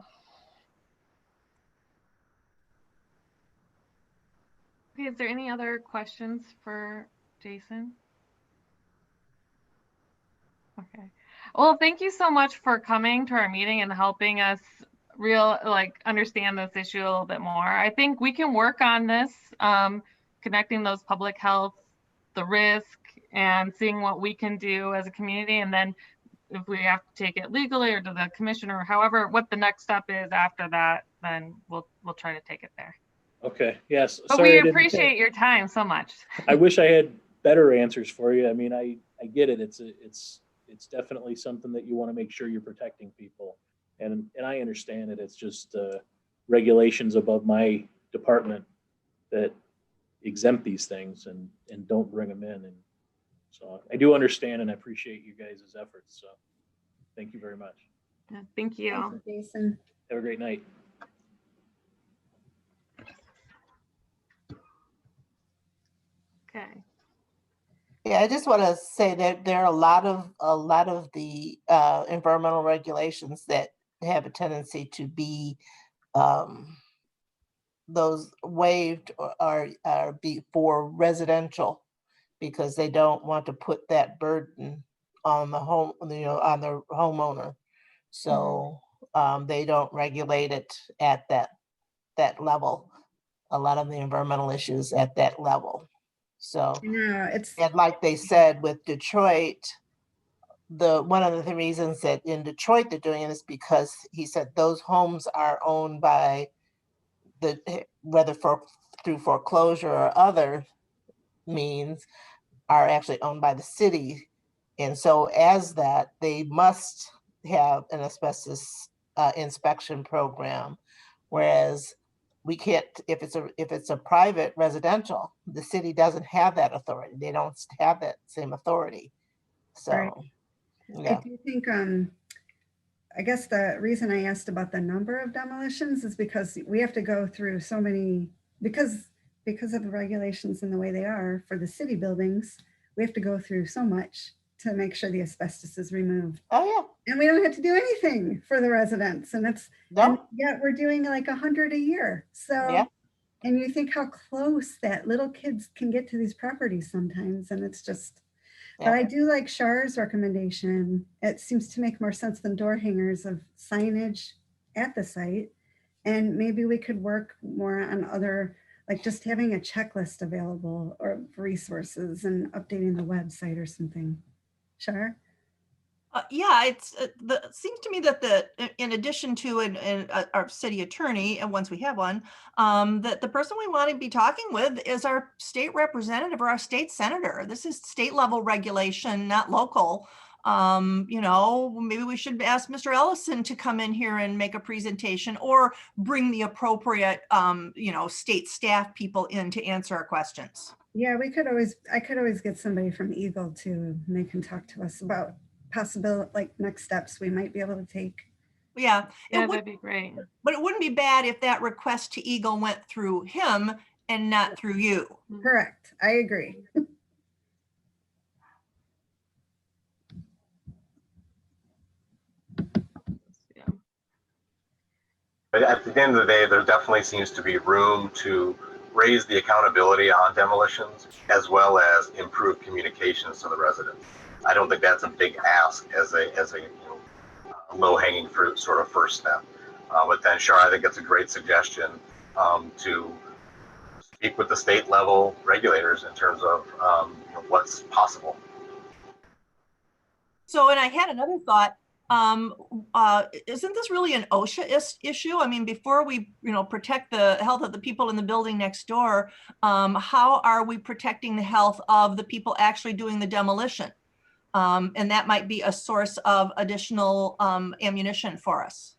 Okay, is there any other questions for Jason? Okay. Well, thank you so much for coming to our meeting and helping us understand this issue a little bit more. I think we can work on this, connecting those public health, the risk, and seeing what we can do as a community. And then if we have to take it legally or to the commissioner, or however, what the next step is after that, then we'll try to take it there. Okay, yes. But sorry, we appreciate your time so much. I wish I had better answers for you. I mean, I get it. It's definitely something that you want to make sure you're protecting people. And I understand it. It's just regulations above my department that exempt these things and don't bring them in. And so I do understand and I appreciate you guys' efforts. So thank you very much. Yeah, thank you. Thank you, Jason. Have a great night. Okay. Yeah, I just want to say that there are a lot of the environmental regulations that have a tendency to be those waived or be for residential because they don't want to put that burden on the home, on the homeowner. So they don't regulate it at that level. A lot of the environmental issues at that level. So, Yeah, and like they said with Detroit, one of the reasons that in Detroit they're doing it is because he said those homes are owned by whether through foreclosure or other means, are actually owned by the city. And so as that, they must have an asbestos inspection program. Whereas we can't, if it's a private residential, the city doesn't have that authority. They don't have that same authority. So, Right. yeah. I do think, I guess the reason I asked about the number of demolitions is because we have to go through so many, because of the regulations and the way they are for the city buildings, we have to go through so much to make sure the asbestos is removed. Oh, yeah. And we don't have to do anything for the residents. And and yet we're doing like 100 a year. So, yeah. And you think how close that little kids can get to these properties sometimes. And it's just, but I do like Char's recommendation. It seems to make more sense than door hangers of signage at the site. And maybe we could work more on other, like just having a checklist available or resources and updating the website or something. Char? Yeah, it's seems to me that in addition to our city attorney, and once we have one, that the person we want to be talking with is our state representative or our state senator. This is state level regulation, not local. Maybe we should ask Mr. Ellison to come in here and make a presentation, or bring the appropriate, state staff people in to answer our questions. Yeah, I could always get somebody from Eagle too, and they can talk to us about possible, like next steps we might be able to take. Yeah, that'd be great. But it wouldn't be bad if that request to Eagle went through him and not through you. Correct. I agree. But at the end of the day, there definitely seems to be room to raise the accountability on demolitions, as well as improve communications to the residents. I don't think that's a big ask as a low-hanging fruit sort of first step. But then, sure, I think it's a great suggestion to speak with the state level regulators in terms of what's possible. So, and I had another thought. Isn't this really an OSHA issue? I mean, before we, protect the health of the people in the building next door, how are we protecting the health of the people actually doing the demolition? And that might be a source of additional ammunition for us.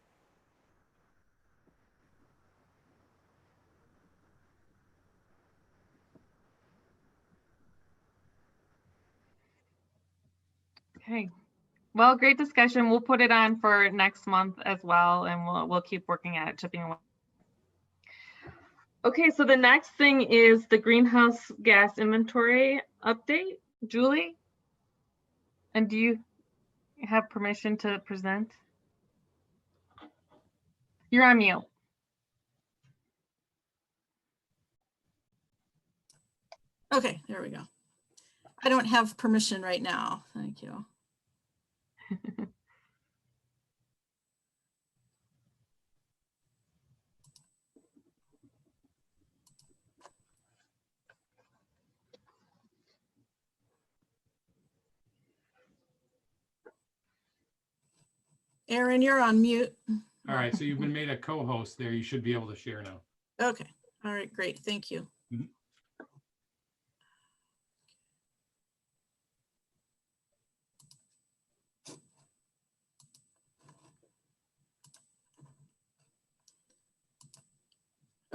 Okay. Well, great discussion. We'll put it on for next month as well, and we'll keep working at it, chipping away. Okay, so the next thing is the greenhouse gas inventory update. Julie? And do you have permission to present? You're on mute. Okay, there we go. I don't have permission right now. Thank you. Aaron, you're on mute. All right, so you've been made a co-host there. You should be able to share now. Okay. All right, great. Thank you. Mhm.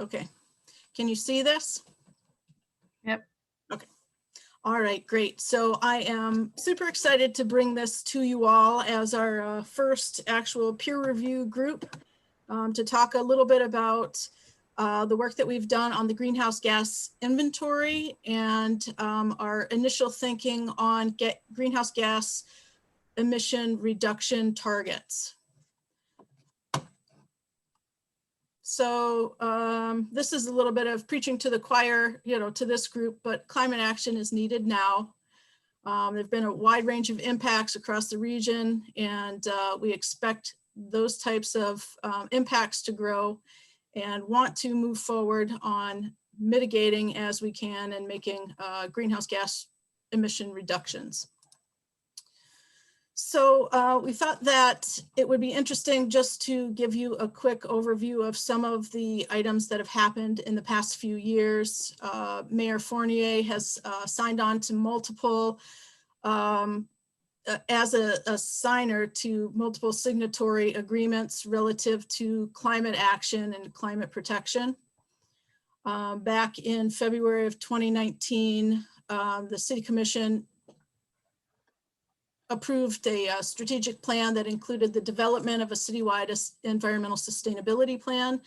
Okay. Can you see this? Yep. Okay. All right, great. So I am super excited to bring this to you all as our first actual peer review group to talk a little bit about the work that we've done on the greenhouse gas inventory and our initial thinking on greenhouse gas emission reduction targets. So this is a little bit of preaching to the choir, to this group, but climate action is needed now. There've been a wide range of impacts across the region, and we expect those types of impacts to grow and want to move forward on mitigating as we can and making greenhouse gas emission reductions. So we thought that it would be interesting just to give you a quick overview of some of the items that have happened in the past few years. Mayor Fournier has signed on to multiple, as a signer to multiple signatory agreements relative to climate action and climate protection. Back in February of 2019, the City Commission approved a strategic plan that included the development of a citywide environmental sustainability plan,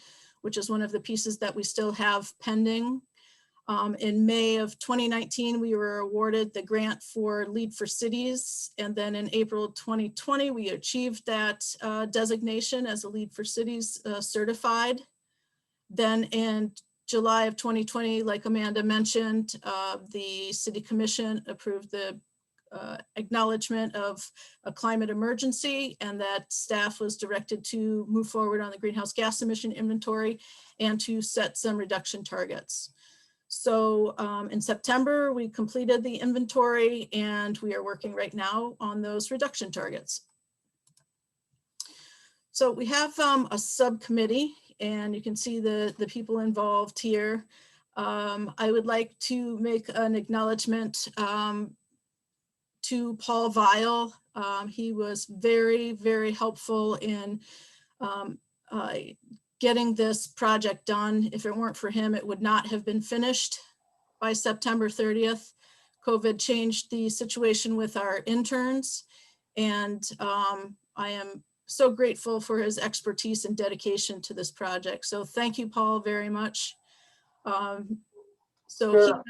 which is one of the pieces that we still have pending. In May of 2019, we were awarded the grant for Lead for Cities. And then in April 2020, we achieved that designation as a Lead for Cities certified. Then in July of 2020, like Amanda mentioned, the City Commission approved the acknowledgement of a climate emergency, and that staff was directed to move forward on the greenhouse gas emission inventory and to set some reduction targets. So in September, we completed the inventory, and we are working right now on those reduction targets. So we have a subcommittee, and you can see the people involved here. I would like to make an acknowledgement to Paul Weil. He was very, very helpful in getting this project done. If it weren't for him, it would not have been finished by September 30th. COVID changed the situation with our interns, and I am so grateful for his expertise and dedication to this project. So thank you, Paul, very much. Sure.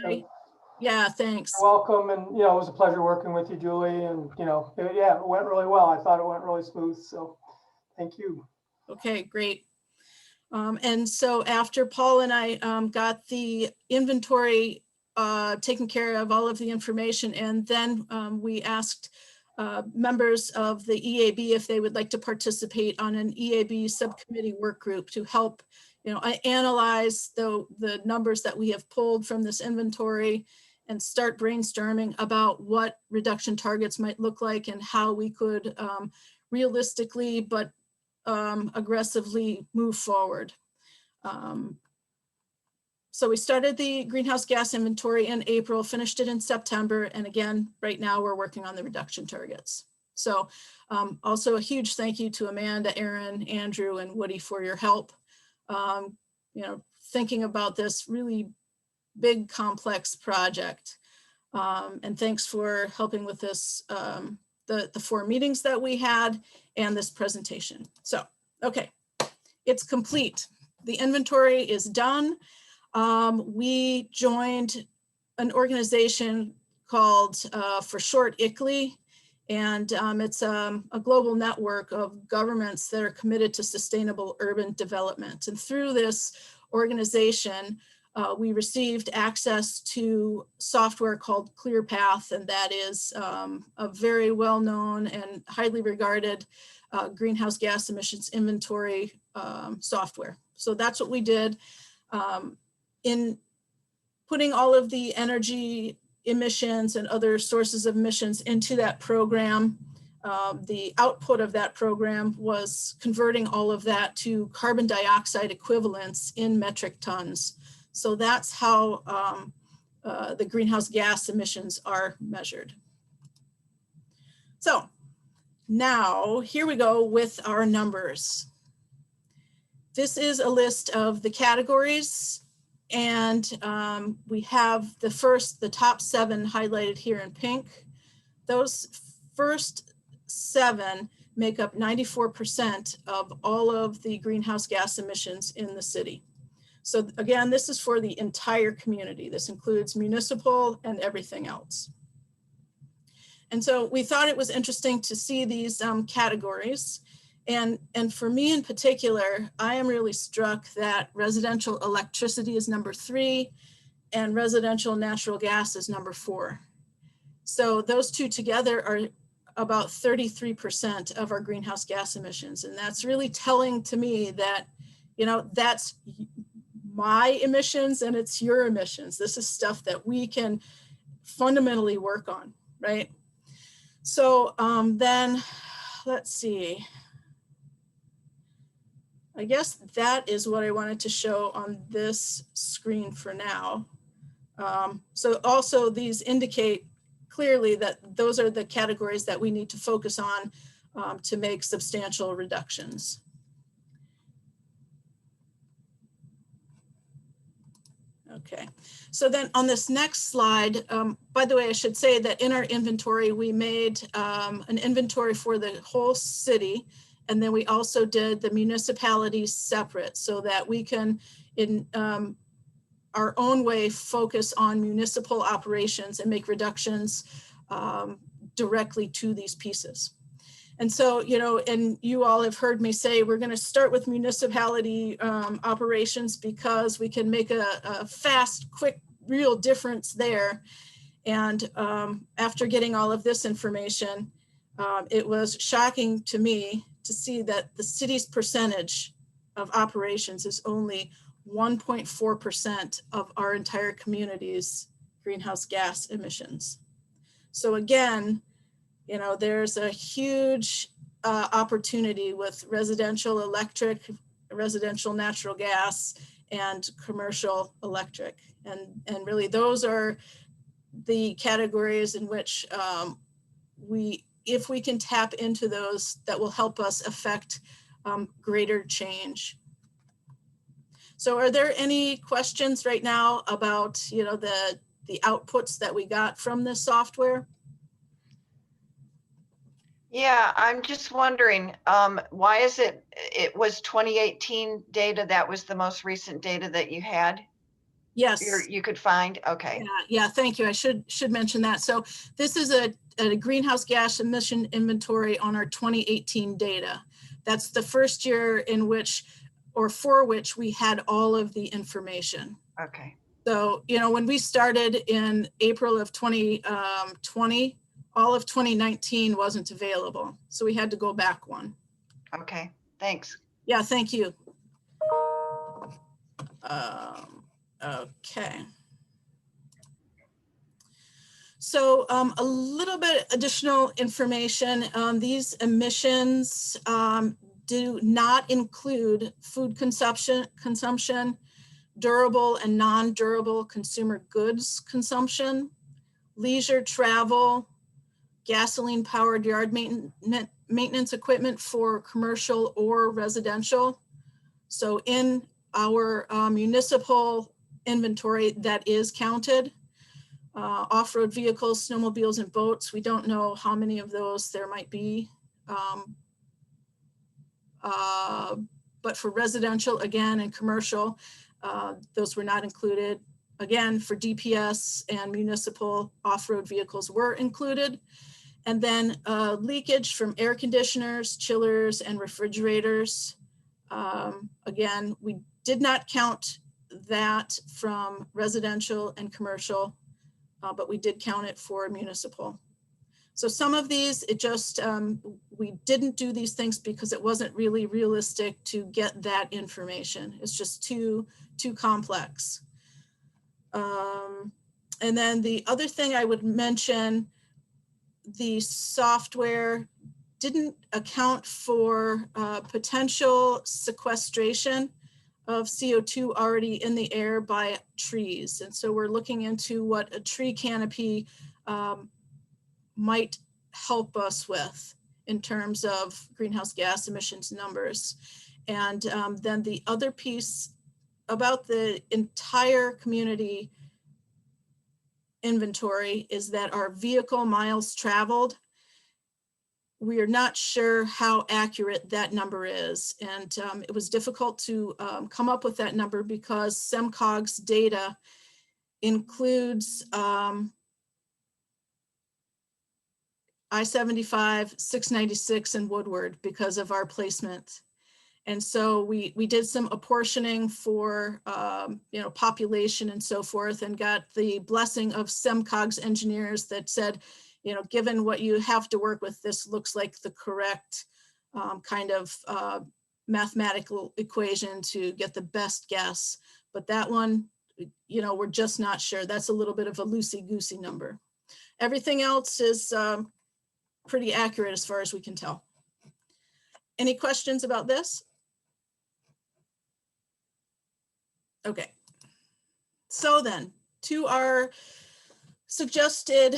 Yeah, thanks. You're welcome. And, it was a pleasure working with you, Julie. And, it went really well. I thought it went really smooth. So thank you. Okay, great. And so after Paul and I got the inventory taken care of, all of the information, and then we asked members of the EAB if they would like to participate on an EAB subcommittee work group to help, analyze the numbers that we have pulled from this inventory and start brainstorming about what reduction targets might look like and how we could realistically but aggressively move forward. So we started the greenhouse gas inventory in April, finished it in September, and again, right now we're working on the reduction targets. So also a huge thank you to Amanda, Aaron, Andrew, and Woody for your help. Thinking about this really big, complex project. And thanks for helping with this, the 4 meetings that we had and this presentation. So, okay, it's complete. The inventory is done. We joined an organization called, for short, ICLEI, and it's a global network of governments that are committed to sustainable urban development. And through this organization, we received access to software called ClearPath, and that is a very well-known and highly regarded greenhouse gas emissions inventory software. So that's what we did. In putting all of the energy emissions and other sources of emissions into that program, the output of that program was converting all of that to carbon dioxide equivalents in metric tons. So that's how the greenhouse gas emissions are measured. So now here we go with our numbers. This is a list of the categories, and we have the top 7 highlighted here in pink. Those first 7 make up 94% of all of the greenhouse gas emissions in the city. So again, this is for the entire community. This includes municipal and everything else. And so we thought it was interesting to see these categories. And for me in particular, I am really struck that residential electricity is number 3 and residential natural gas is number 4. So those two together are about 33% of our greenhouse gas emissions. And that's really telling to me that, you know, that's my emissions and it's your emissions. This is stuff that we can fundamentally work on, right? So then let's see. I guess that is what I wanted to show on this screen for now. So also these indicate clearly that those are the categories that we need to focus on to make substantial reductions. Okay, so then on this next slide, by the way, I should say that in our inventory, we made an inventory for the whole city. And then we also did the municipalities separate so that we can, in our own way, focus on municipal operations and make reductions directly to these pieces. And so, you know, and you all have heard me say, we're going to start with municipality operations because we can make a fast, quick, real difference there. And after getting all of this information, it was shocking to me to see that the city's percentage of operations is only 1.4% of our entire community's greenhouse gas emissions. So again, you know, there's a huge opportunity with residential electric, residential natural gas, and commercial electric. And really those are the categories in which if we can tap into those, that will help us affect greater change. So are there any questions right now about, you know, the outputs that we got from this software? Yeah, I'm just wondering, why is it was 2018 data, that was the most recent data that you had? Yes. You could find, okay. Yeah, thank you. I should mention that. So this is a greenhouse gas emission inventory on our 2018 data. That's the first year in which, or for which, we had all of the information. Okay. So, you know, when we started in April of 2020, all of 2019 wasn't available. So we had to go back one. Okay, thanks. Yeah, thank you. Okay. So a little bit additional information. These emissions do not include food consumption, durable and non-durable consumer goods consumption, leisure travel, gasoline-powered yard maintenance equipment for commercial or residential. So in our municipal inventory, that is counted. Off-road vehicles, snowmobiles, and boats. We don't know how many of those there might be. But for residential, again, and commercial, those were not included. Again, for DPS and municipal, off-road vehicles were included. And then leakage from air conditioners, chillers, and refrigerators. Again, we did not count that from residential and commercial, but we did count it for municipal. So some of these, it just, we didn't do these things because it wasn't really realistic to get that information. It's just too complex. And then the other thing I would mention, the software didn't account for potential sequestration of CO2 already in the air by trees. And so we're looking into what a tree canopy might help us with in terms of greenhouse gas emissions numbers. And then the other piece about the entire community inventory is that our vehicle miles traveled, we are not sure how accurate that number is. And it was difficult to come up with that number because SEMCOG's data includes I-75, 696, and Woodward because of our placement. And so we did some apportioning for, population and so forth, and got the blessing of SEMCOG's engineers that said, given what you have to work with, this looks like the correct kind of mathematical equation to get the best guess. But that one, we're just not sure. That's a little bit of a loosey-goosey number. Everything else is pretty accurate as far as we can tell. Any questions about this? Okay. So then, to our suggested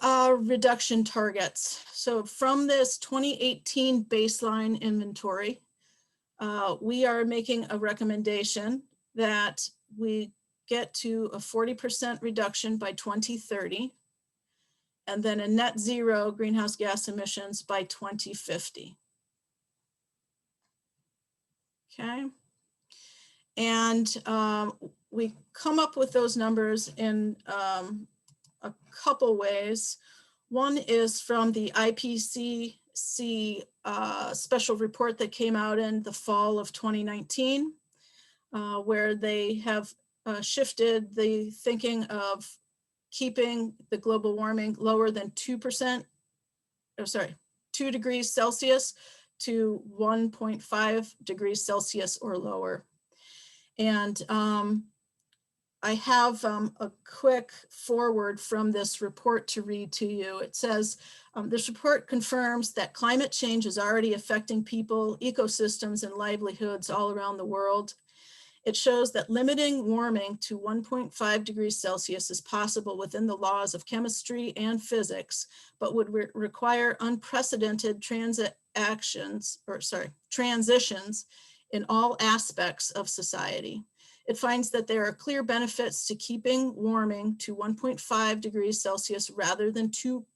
reduction targets. So from this 2018 baseline inventory, we are making a recommendation that we get to a 40% reduction by 2030, and then a net zero greenhouse gas emissions by 2050. Okay. And we come up with those numbers in a couple ways. One is from the IPCC special report that came out in the fall of 2019, where they have shifted the thinking of keeping the global warming lower than 2%, 2 degrees Celsius to 1.5 degrees Celsius or lower. And I have a quick forward from this report to read to you. It says, this report confirms that climate change is already affecting people, ecosystems, and livelihoods all around the world. It shows that limiting warming to 1.5 degrees Celsius is possible within the laws of chemistry and physics, but would require unprecedented transitions in all aspects of society. It finds that there are clear benefits to keeping warming to 1.5 degrees Celsius rather than 2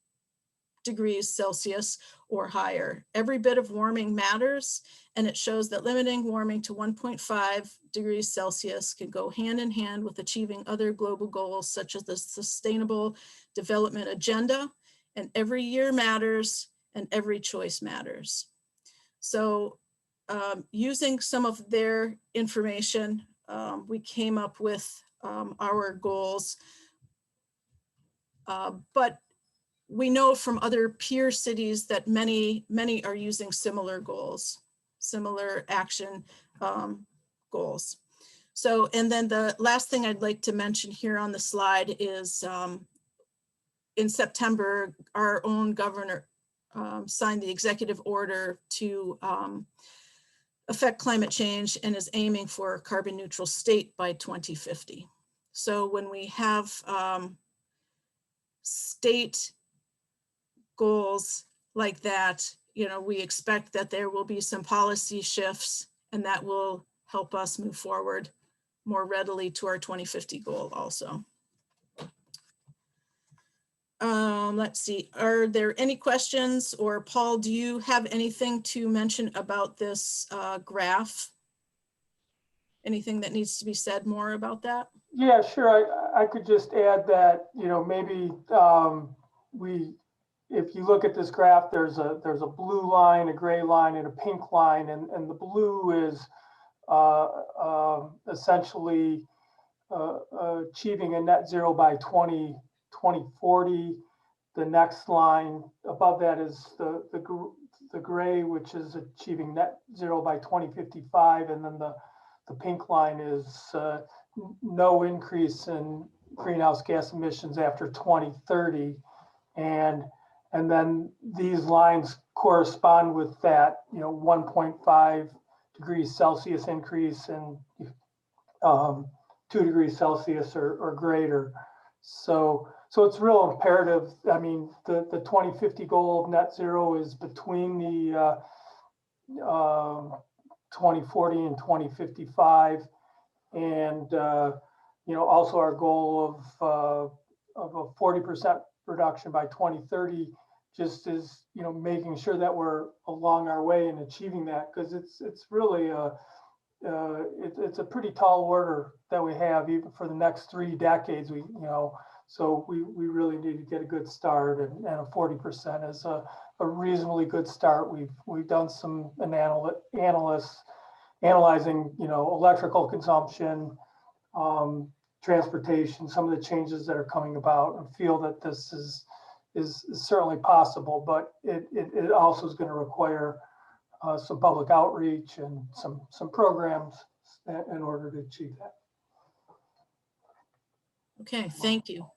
degrees Celsius or higher. Every bit of warming matters, and it shows that limiting warming to 1.5 degrees Celsius can go hand in hand with achieving other global goals such as the Sustainable Development Agenda, and every year matters and every choice matters. So using some of their information, we came up with our goals, but we know from other peer cities that many are using similar goals, similar action goals. So, and then the last thing I'd like to mention here on the slide is in September, our own governor signed the executive order to affect climate change and is aiming for a carbon neutral state by 2050. So when we have state goals like that, we expect that there will be some policy shifts, and that will help us move forward more readily to our 2050 goal also. Let's see, are there any questions, or Paul, do you have anything to mention about this graph? Anything that needs to be said more about that? Yeah, sure. I could just add that, maybe if you look at this graph, there's a blue line, a gray line, and a pink line, and the blue is essentially achieving a net zero by 2040. The next line above that is the gray, which is achieving net zero by 2055, and then the pink line is no increase in greenhouse gas emissions after 2030, and then these lines correspond with that 1.5 degrees Celsius increase and 2 degrees Celsius or greater. So it's real imperative. I mean, the 2050 goal of net zero is between the 2040 and 2055, and also our goal of a 40% reduction by 2030 just is making sure that we're along our way in achieving that, because it's really it's a pretty tall order that we have even for the next 3 decades. So we really need to get a good start, and a 40% is a reasonably good start. We've done some analyzing, electrical consumption, transportation, some of the changes that are coming about, and feel that this is certainly possible, but it also is going to require some public outreach and some programs in order to achieve that. Okay, thank you.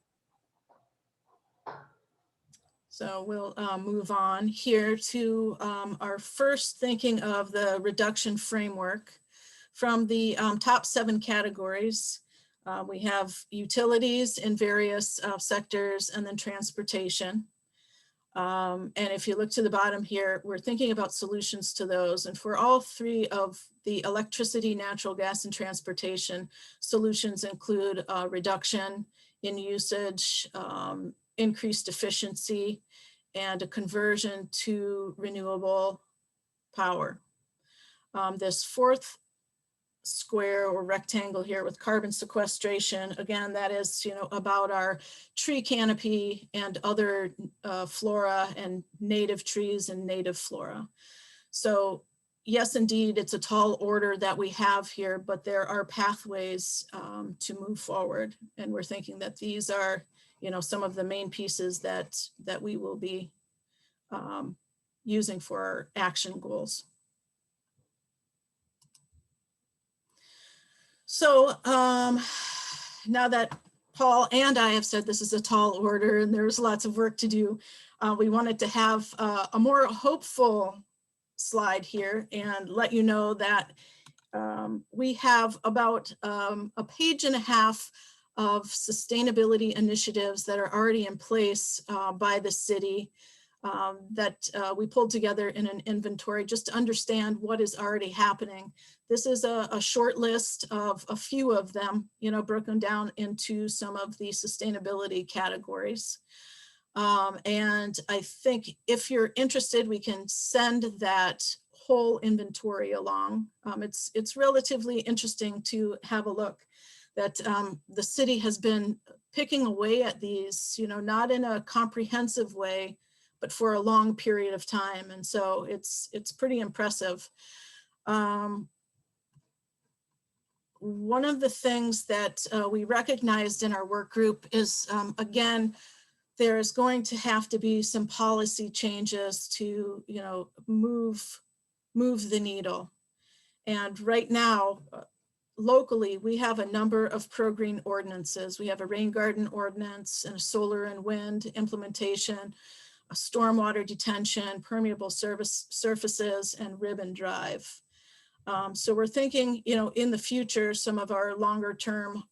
So we'll move on here to our first thinking of the reduction framework. From the top 7 categories, we have utilities in various sectors, and then transportation. And if you look to the bottom here, we're thinking about solutions to those. And for all 3 of the electricity, natural gas, and transportation, solutions include reduction in usage, increased efficiency, and a conversion to renewable power. This 4th square or rectangle here with carbon sequestration, again, that is, about our tree canopy and other flora and native trees and native flora. So yes, indeed, it's a tall order that we have here, but there are pathways to move forward. And we're thinking that these are, some of the main pieces that we will be using for our action goals. So now that Paul and I have said this is a tall order and there's lots of work to do, we wanted to have a more hopeful slide here and let you know that we have about a page and a half of sustainability initiatives that are already in place by the city that we pulled together in an inventory just to understand what is already happening. This is a short list of a few of them, broken down into some of the sustainability categories. And I think if you're interested, we can send that whole inventory along. It's relatively interesting to have a look that the city has been picking away at these, not in a comprehensive way, but for a long period of time. And so it's pretty impressive. One of the things that we recognized in our work group is, again, there's going to have to be some policy changes to, move the needle. And right now, locally, we have a number of pro-green ordinances. We have a rain garden ordinance and a solar and wind implementation, a stormwater detention, permeable surfaces, and ribbon drive. So we're thinking, in the future, some of our longer term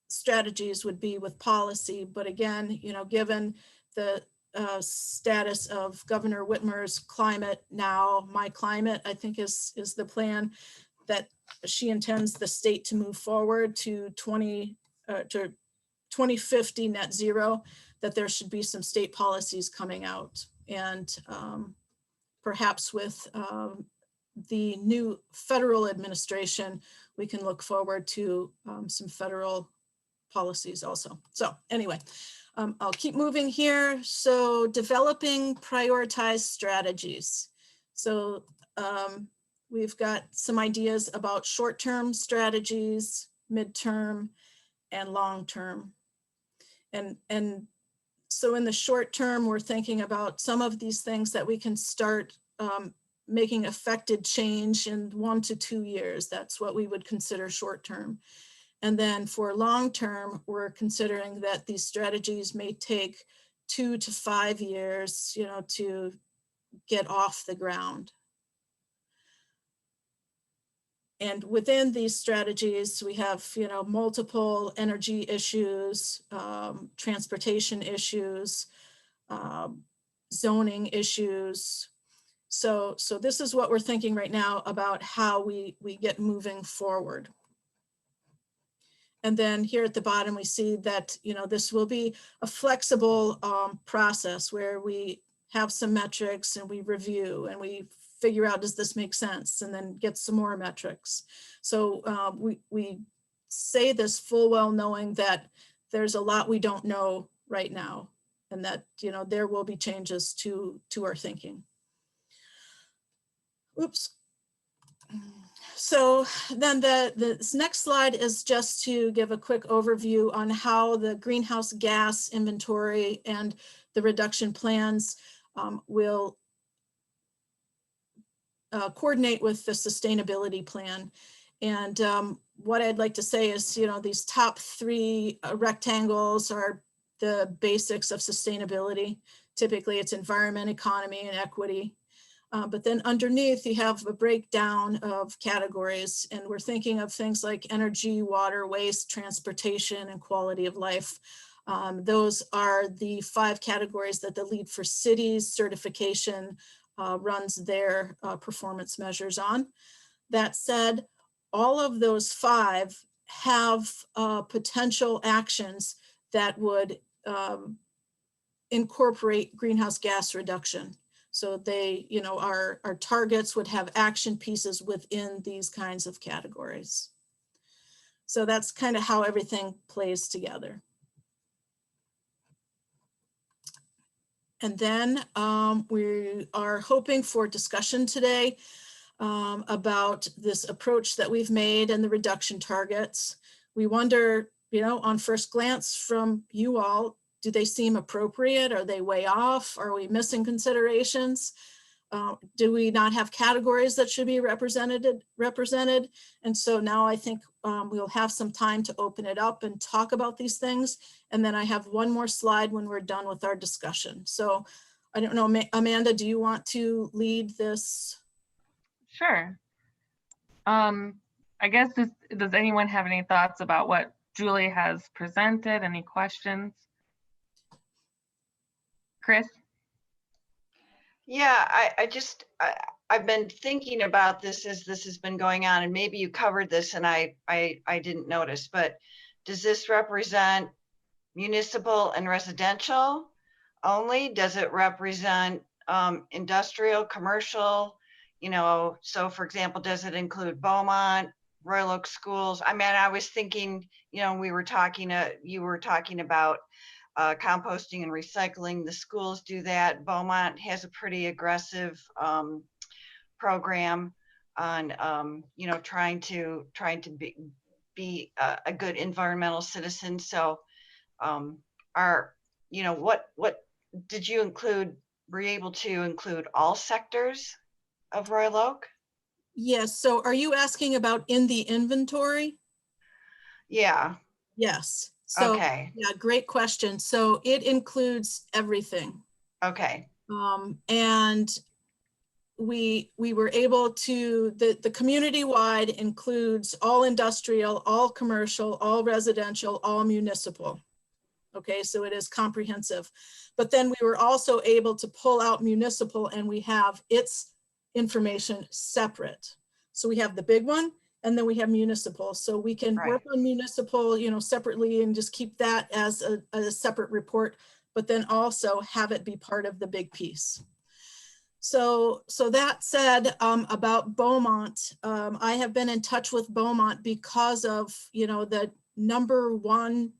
strategies would be with policy. But again, given the status of Governor Whitmer's climate now, my climate, I think is the plan that she intends the state to move forward to 2050 net zero, that there should be some state policies coming out. And perhaps with the new federal administration, we can look forward to some federal policies also. So anyway, I'll keep moving here. So developing prioritized strategies. So we've got some ideas about short-term strategies, midterm, and long-term. And so in the short term, we're thinking about some of these things that we can start making affected change in 1 to 2 years. That's what we would consider short term. And then for long term, we're considering that these strategies may take 2 to 5 years, to get off the ground. And within these strategies, we have, multiple energy issues, transportation issues, zoning issues. So this is what we're thinking right now about how we get moving forward. And then here at the bottom, we see that, this will be a flexible process where we have some metrics and we review and we figure out, does this make sense? And then get some more metrics. So we say this full well knowing that there's a lot we don't know right now, and that, you know, there will be changes to our thinking. Oops. So then this next slide is just to give a quick overview on how the greenhouse gas inventory and the reduction plans will coordinate with the sustainability plan. And what I'd like to say is, you know, these top three rectangles are the basics of sustainability. Typically it's environment, economy, and equity. But then underneath you have a breakdown of categories, and we're thinking of things like energy, water, waste, transportation, and quality of life. Those are the 5 categories that the Lead for Cities certification runs their performance measures on. That said, all of those 5 have potential actions that would incorporate greenhouse gas reduction. So they, you know, our targets would have action pieces within these kinds of categories. So that's kind of how everything plays together. And then we are hoping for discussion today about this approach that we've made and the reduction targets. We wonder, you know, on first glance from you all, do they seem appropriate? Are they way off? Are we missing considerations? Do we not have categories that should be represented? And so now I think we'll have some time to open it up and talk about these things. And then I have one more slide when we're done with our discussion. So I don't know, Amanda, do you want to lead this? Sure. I guess does anyone have any thoughts about what Julie has presented? Any questions? Chris? Yeah, I've been thinking about this as this has been going on, and maybe you covered this and I didn't notice, but does this represent municipal and residential only? Does it represent industrial, commercial? You know, so for example, does it include Beaumont, Royal Oak schools? I mean, I was thinking, you know, you were talking about composting and recycling. The schools do that. Beaumont has a pretty aggressive program on you know, trying to be a good environmental citizen. So you know, what did you include? Were you able to include all sectors of Royal Oak? Yes. So are you asking about in the inventory? Yeah. Yes. So, okay. Yeah, great question. So it includes everything. Okay. And we were able to, the community-wide includes all industrial, all commercial, all residential, all municipal. Okay, so it is comprehensive. But then we were also able to pull out municipal, and we have its information separate. So we have the big one, and then we have municipal. So we can work on municipal, you know, separately and just keep that as a separate report, but then also have it be part of the big piece. So that said, about Beaumont, I have been in touch with Beaumont because of, you know, the #1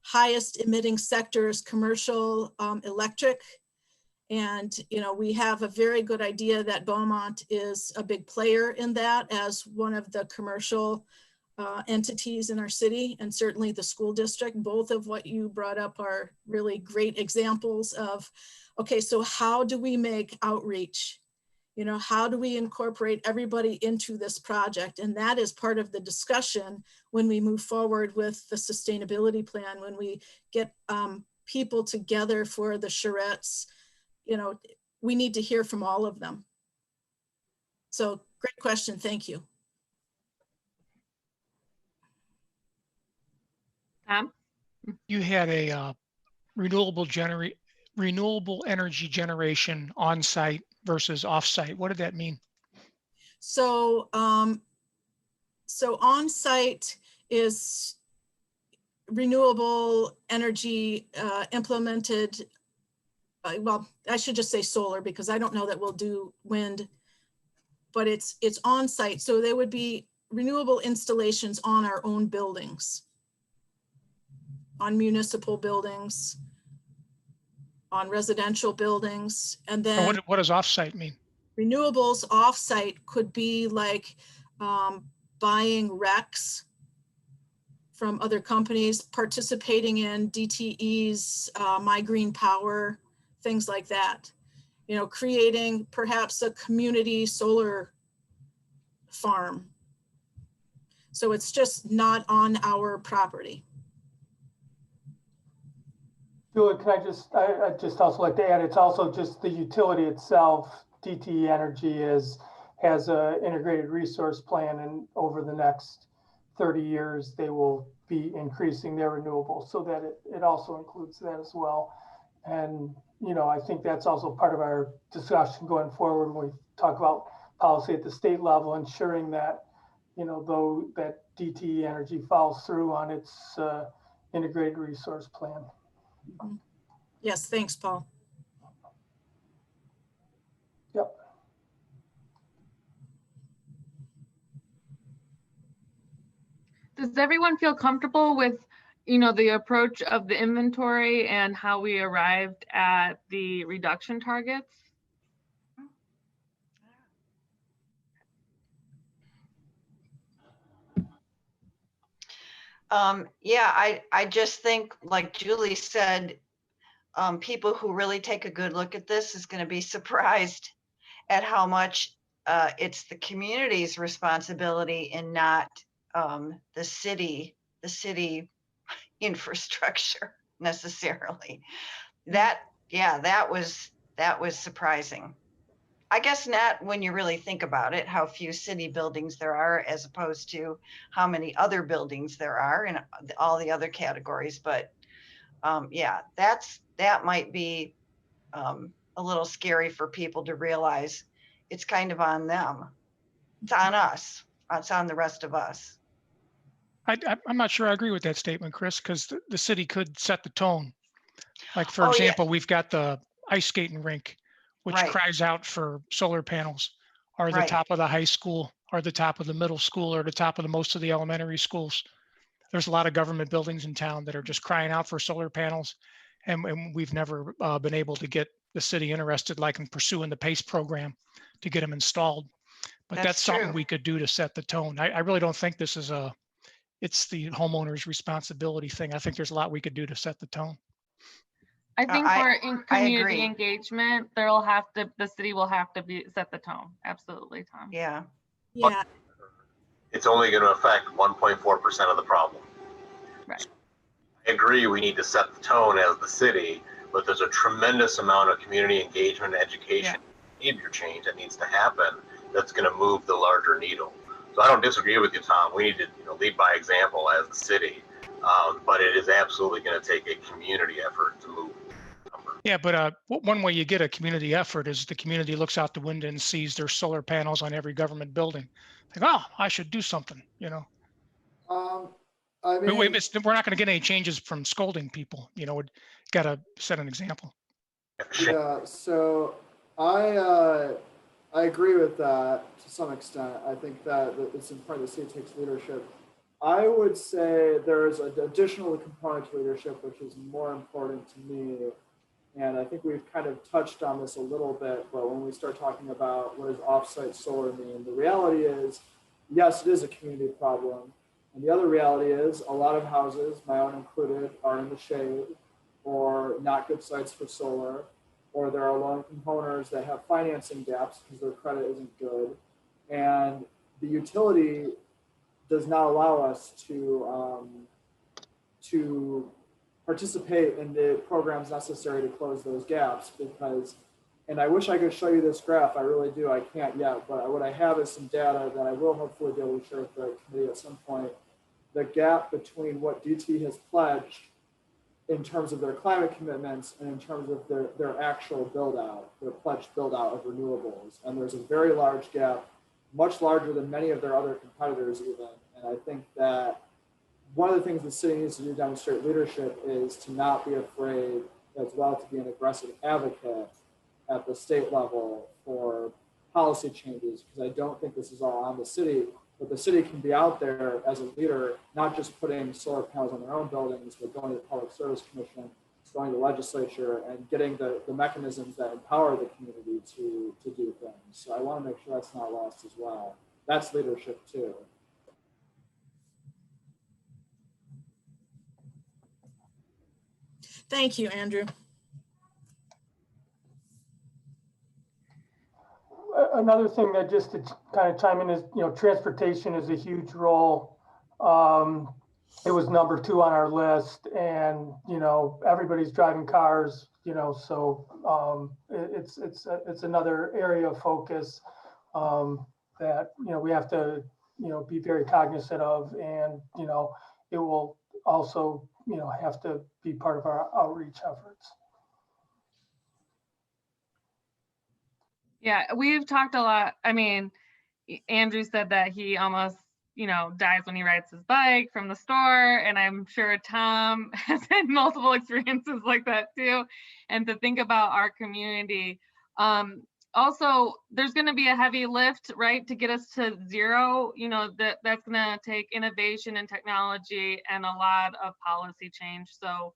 highest emitting sector is commercial electric. And, you know, we have a very good idea that Beaumont is a big player in that as one of the commercial entities in our city, and certainly the school district. Both of what you brought up are really great examples of, okay, so how do we make outreach? You know, how do we incorporate everybody into this project? And that is part of the discussion when we move forward with the sustainability plan, when we get people together for the charrettes. You know, we need to hear from all of them. So great question, thank you. Tom? You had a renewable energy generation on-site versus off-site. What did that mean? So, so on-site is renewable energy implemented. Well, I should just say solar, because I don't know that we'll do wind, but it's on-site. So there would be renewable installations on our own buildings, on municipal buildings, on residential buildings, and Or then what does offsite mean? renewables offsite could be like buying RECs from other companies, participating in DTE's My Green Power, things like that. You know, creating perhaps a community solar farm. So it's just not on our property. Julie, can I just also like to add, it's also just the utility itself. DTE Energy has a integrated resource plan, and over the next 30 years, they will be increasing their renewables so that it also includes that as well. And, you know, I think that's also part of our discussion going forward when we talk about policy at the state level, ensuring that, you know, though that DTE Energy follows through on its integrated resource plan. Yes, thanks, Paul. Yep. Does everyone feel comfortable with, you know, the approach of the inventory and how we arrived at the reduction targets? Yeah, I just think, like Julie said, people who really take a good look at this is going to be surprised at how much it's the community's responsibility and not the city infrastructure necessarily. That was surprising. I guess not when you really think about it, how few city buildings there are as opposed to how many other buildings there are in all the other categories. But yeah, that might be a little scary for people to realize. It's kind of on them. It's on us. It's on the rest of us. I'm not sure I agree with that statement, Chris, because the city could set the tone. Like, for Oh, yeah. example, we've got the ice skating rink, which Right. cries out for solar panels, or the Right. top of the high school, or the top of the middle school, or the top of most of the elementary schools. There's a lot of government buildings in town that are just crying out for solar panels. And we've never been able to get the city interested, like in pursuing the PACE program to get them installed. But that's something true. we could do to set the tone. I really don't think this is it's the homeowner's responsibility thing. I think there's a lot we could do to set the tone. I think I- for in I community agree. engagement, the city will have to set the tone. Absolutely, Tom. Yeah. Yeah, It's only going to affect 1.4% of the problem. Right. I agree we need to set the tone as the city, but there's a tremendous amount of community engagement, education, behavior change that needs to happen that's going to move the larger needle. So I don't disagree with you, Tom. We need to lead by example as the city, but it is absolutely going to take a community effort to move the number. Yeah, but one way you get a community effort is the community looks out the window and sees there's solar panels on every government building. Like, oh, I should do something, I mean, we're not going to get any changes from scolding people. We got to set an example. yeah, so I agree with that to some extent. I think that it's important the city takes leadership. I would say there's an additional component to leadership, which is more important to me. And I think we've kind of touched on this a little bit, but when we start talking about what does offsite solar mean, the reality is, yes, it is a community problem. And the other reality is a lot of houses, my own included, are in the shade or not good sites for solar, or there are low-income homeowners that have financing gaps because their credit isn't good. And the utility does not allow us to participate in the programs necessary to close those gaps because, and I wish I could show you this graph, I really do, I can't yet, but what I have is some data that I will hopefully be able to share with the committee at some point. The gap between what DT has pledged in terms of their climate commitments and in terms of their actual build out, their pledged build out of renewables. And there's a very large gap, much larger than many of their other competitors even. And I think that one of the things the city needs to do to demonstrate leadership is to not be afraid as well to be an aggressive advocate at the state level for policy changes, because I don't think this is all on the city. but the city can be out there as a leader, not just putting solar panels on their own buildings, but going to the Public Service Commission, going to the legislature, and getting the mechanisms that empower the community to do things. So I want to make sure that's not lost as well. That's leadership too. Thank you, Andrew. Another thing that just to kind of chime in is, transportation is a huge role. It was number 2 on our list, and, everybody's driving cars, so it's another area of focus that, we have to, be very cognizant of, and, it will also, have to be part of our outreach efforts. Yeah, we've talked a lot. I mean, Andrew said that he almost, dies when he rides his bike from the store. And I'm sure Tom has had multiple experiences like that too. And to think about our community. Also, there's going to be a heavy lift, right, to get us to zero. That's going to take innovation and technology and a lot of policy change. So,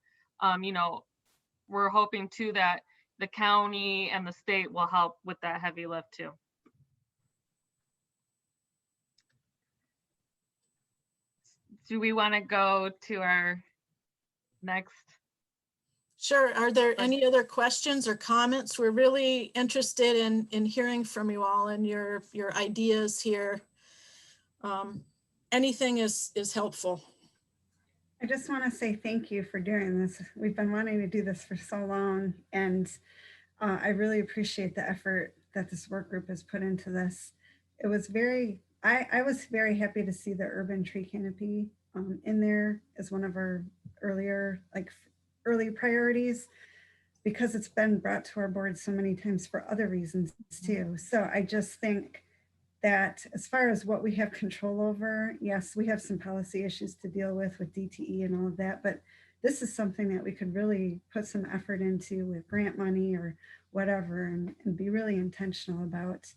we're hoping too that the county and the state will help with that heavy lift too. Do we want to go to our next? Sure. Are there any other questions or comments? We're really interested in hearing from you all and your ideas here. Anything is helpful. I just want to say thank you for doing this. We've been wanting to do this for so long, and I really appreciate the effort that this work group has put into this. It was I was very happy to see the urban tree canopy in there as one of our early priorities, because it's been brought to our board so many times for other reasons too. So I just think that as far as what we have control over, yes, we have some policy issues to deal with DTE and all of that, but this is something that we could really put some effort into with grant money or whatever, and be really intentional about.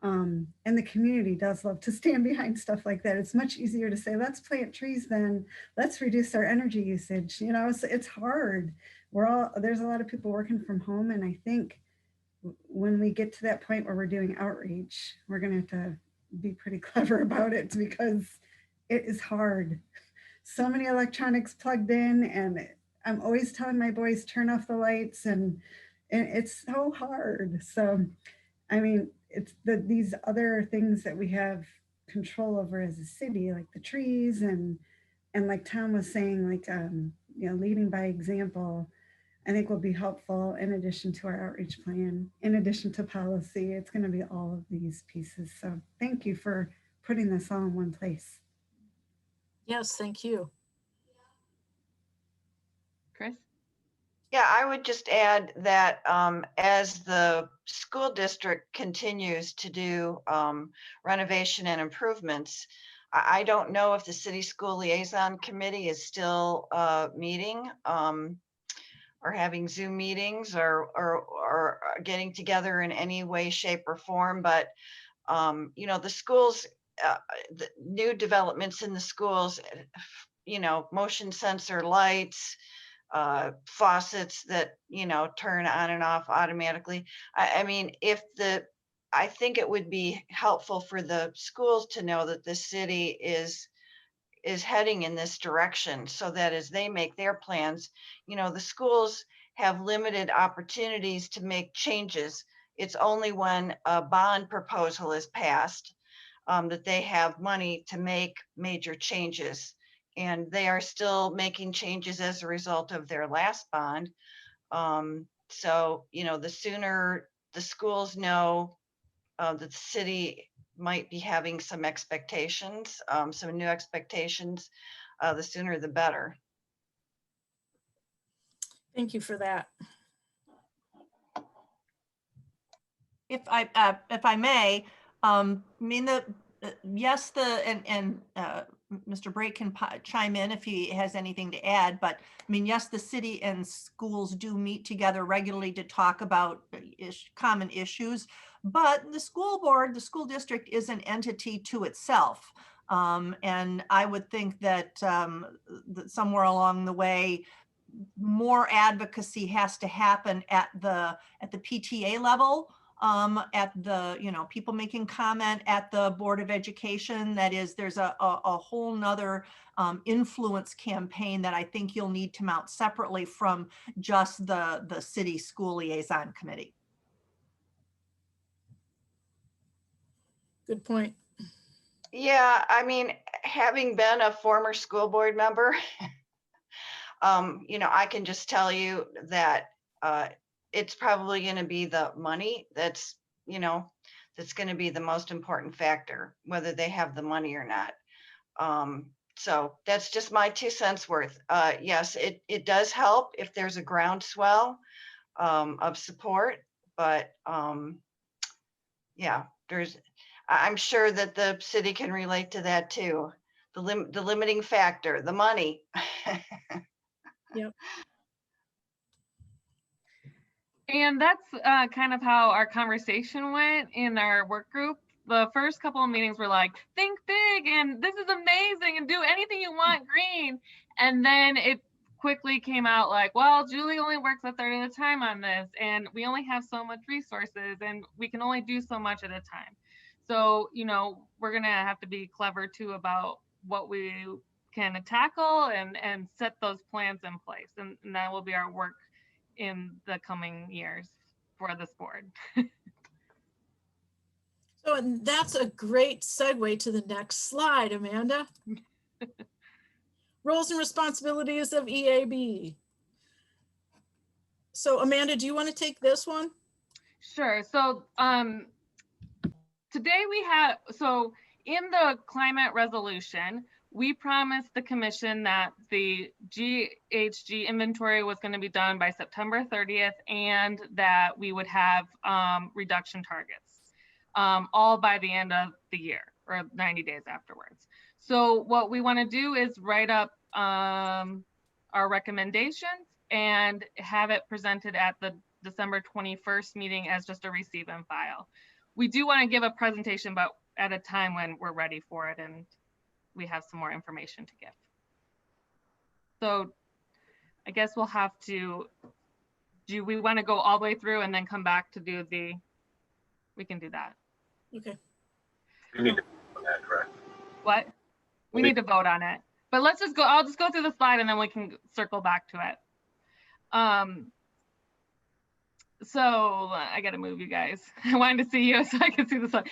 And the community does love to stand behind stuff like that. It's much easier to say, let's plant trees than let's reduce our energy usage. It's hard. There's a lot of people working from home, and I think when we get to that point where we're doing outreach, we're going to have to be pretty clever about it, because it is hard. So many electronics plugged in, and I'm always telling my boys, turn off the lights, and it's so hard. So, I mean, it's these other things that we have control over as a city, like the trees, and like Tom was saying, like, leading by example, I think will be helpful in addition to our outreach plan, in addition to policy. It's going to be all of these pieces. So thank you for putting this all in one place. Yes, thank you. Chris? Yeah, I would just add that as the school district continues to do renovation and improvements, I don't know if the city school liaison committee is still meeting or having Zoom meetings or getting together in any way, shape, or form. But the schools, the new developments in the schools, motion sensor lights, faucets that turn on and off automatically. I mean, I think it would be helpful for the schools to know that the city is heading in this direction, so that as they make their plans, the schools have limited opportunities to make changes. It's only when a bond proposal is passed that they have money to make major changes. And they are still making changes as a result of their last bond. So, the sooner the schools know that the city might be having some expectations, some new expectations, the sooner the better. Thank you for that. If I may, I mean, yes, Mr. Bray can chime in if he has anything to add, but I mean, yes, the city and schools do meet together regularly to talk about common issues, but the school board, the school district is an entity to itself. And I would think that, that somewhere along the way, more advocacy has to happen at the PTA level, at the, you know, people making comment at the Board of Education. That is, there's a whole nother influence campaign that I think you'll need to mount separately from just the city school liaison committee. Good point. Yeah, I mean, having been a former school board member, you know, I can just tell you that it's probably going to be the money that's, you know, that's going to be the most important factor, whether they have the money or not. So that's just my 2 cents worth. Yes, it does help if there's a groundswell of support, but yeah, I'm sure that the city can relate to that too. The limiting factor, the money. Yep. And that's kind of how our conversation went in our work group. The first couple of meetings were like, think big and this is amazing and do anything you want green. And then it quickly came out like, well, Julie only works a third of the time on this and we only have so much resources and we can only do so much at a time. So, you know, we're going to have to be clever too about what we can tackle and set those plans in place. And that will be our work in the coming years for this board. So and that's a great segue to the next slide, Amanda. Roles and responsibilities of EAB. So Amanda, do you want to take this one? Sure. So today we have, so in the climate resolution, we promised the commission that the GHG inventory was going to be done by September 30th and that we would have reduction targets all by the end of the year or 90 days afterwards. So what we want to do is write up our recommendations and have it presented at the December 21st meeting as just a receive and file. We do want to give a presentation, but at a time when we're ready for it and we have some more information to give. So I guess we'll have to, do we want to go all the way through and then come back to do the, we can do that. Okay. You need to vote on that, correct? What? We need to vote on it. But let's just go, I'll just go through the slide and then we can circle back to it. So I got to move you guys. I wanted to see you so I can see the slide.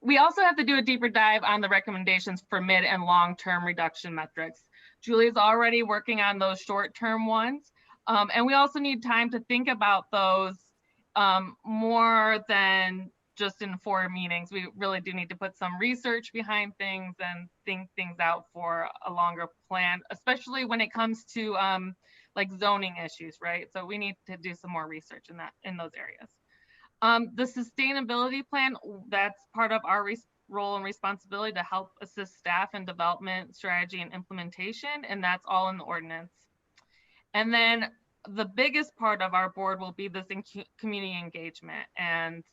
We also have to do a deeper dive on the recommendations for mid and long-term reduction metrics. Julie's already working on those short-term ones. And we also need time to think about those more than just in 4 meetings. We really do need to put some research behind things and think things out for a longer plan, especially when it comes to like zoning issues, right? So we need to do some more research in those areas. The sustainability plan, that's part of our role and responsibility to help assist staff in development, strategy, and implementation, and that's all in the ordinance. And then the biggest part of our board will be this community engagement. And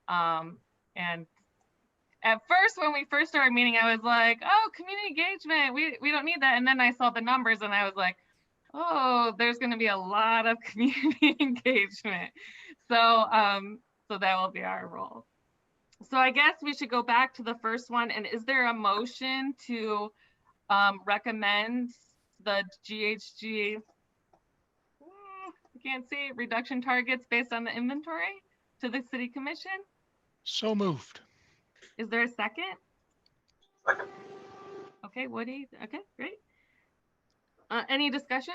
at first, when we first started meeting, I was like, oh, community engagement, we don't need that. And then I saw the numbers and I was like, oh, there's going to be a lot of community engagement. So, so that will be our role. So I guess we should go back to the first one. And is there a motion to recommend the GHG, I can't see, reduction targets based on the inventory to the city commission? So moved. Is there a second? Second. Okay, Woody. Okay, great. Any discussion?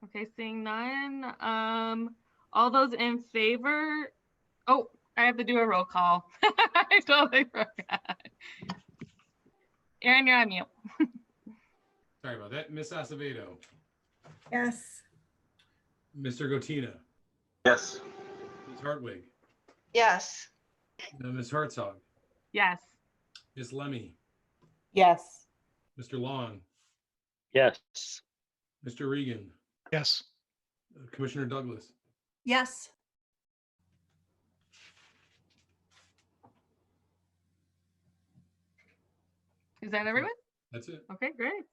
Okay, seeing none. All those in favor? Oh, I have to do a roll call. I totally forgot. Aaron, you're on mute. Sorry about that. Miss Acevedo, Yes. Mr. Gotina, Yes. Ms. Hartwig, Yes. Ms. Hartzog, Yes. Ms. Lemmy, Yes. Mr. Long, Yes. Mr. Regan, Yes. Commissioner Douglas. Yes. Is that everyone? That's it. Okay, great.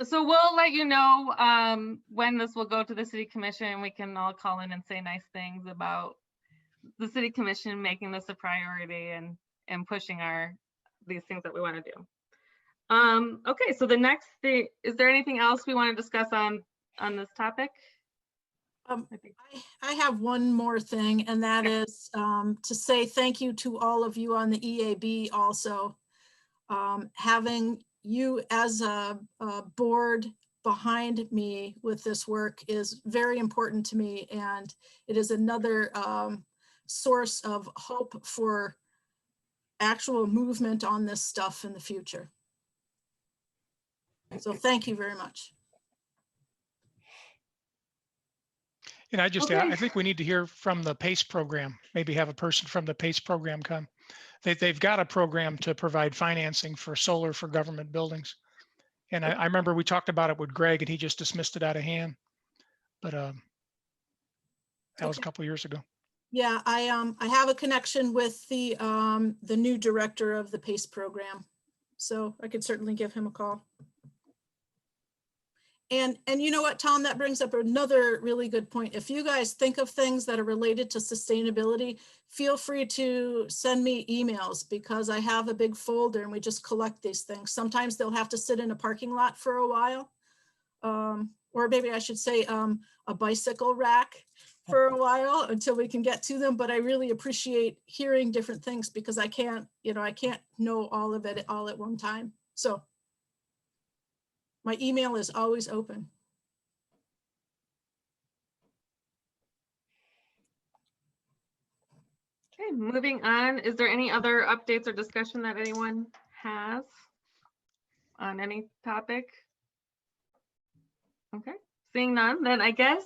So we'll let you know when this will go to the city commission, and we can all call in and say nice things about the city commission making this a priority and pushing these things that we want to do. Okay, so the next thing, is there anything else we want to discuss on this topic? I have one more thing, and that is to say thank you to all of you on the EAB also. Having you as a board behind me with this work is very important to me, and it is another source of hope for actual movement on this stuff in the future. So thank you very much. And I just, Okay. I think we need to hear from the PACE program, maybe have a person from the PACE program come. They've got a program to provide financing for solar for government buildings. And I remember we talked about it with Greg and he just dismissed it out of hand. But that was a couple of years ago. Yeah, I have a connection with the new director of the PACE program, so I could certainly give him a call. And you know what, Tom, that brings up another really good point. If you guys think of things that are related to sustainability, feel free to send me emails, because I have a big folder and we just collect these things. Sometimes they'll have to sit in a parking lot for a while. Or maybe I should say a bicycle rack for a while until we can get to them. But I really appreciate hearing different things, because I can't know all of it all at one time. So my email is always open. Okay, moving on. Is there any other updates or discussion that anyone has on any topic? Okay, seeing none, then I guess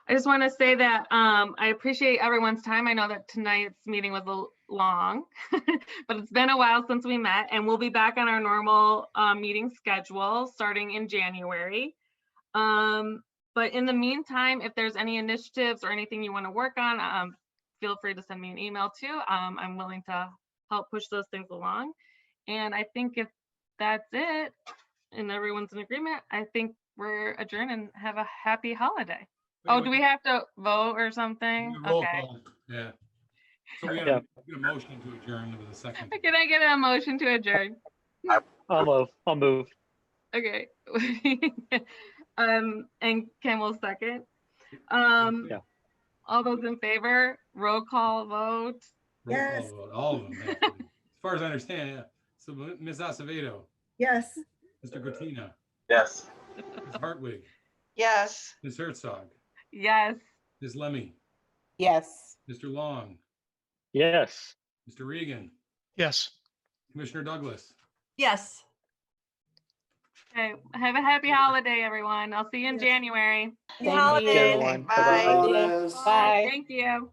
I just want to say that I appreciate everyone's time. I know that tonight's meeting was a little long, but it's been a while since we met, and we'll be back on our normal meeting schedule starting in January. But in the meantime, if there's any initiatives or anything you want to work on, feel free to send me an email too. I'm willing to help push those things along. And I think if that's it, and everyone's in agreement, I think we're adjourned and have a happy holiday. Oh, do we have to vote or something? Roll Okay. call. Yeah. So we have get a motion to adjourn with a second. Can I get a motion to adjourn? I'll move. Okay. And Ken will second. Yeah. All those in favor, roll call vote. Roll Yes. call vote. All of them have to be. As far as I understand, yeah. So Ms. Acevedo, Yes. Mr. Gratina, Yes. Ms. Hartwig, Yes. Ms. Herzog, Yes. Ms. Lemmy, Yes. Mr. Long, Yes. Mr. Regan, Yes. Commissioner Douglas. Yes. Okay. Have a happy holiday, everyone. I'll see you in January. Thank Holidays. you. Everyone. Bye. Bye-bye. Bye. Thank you.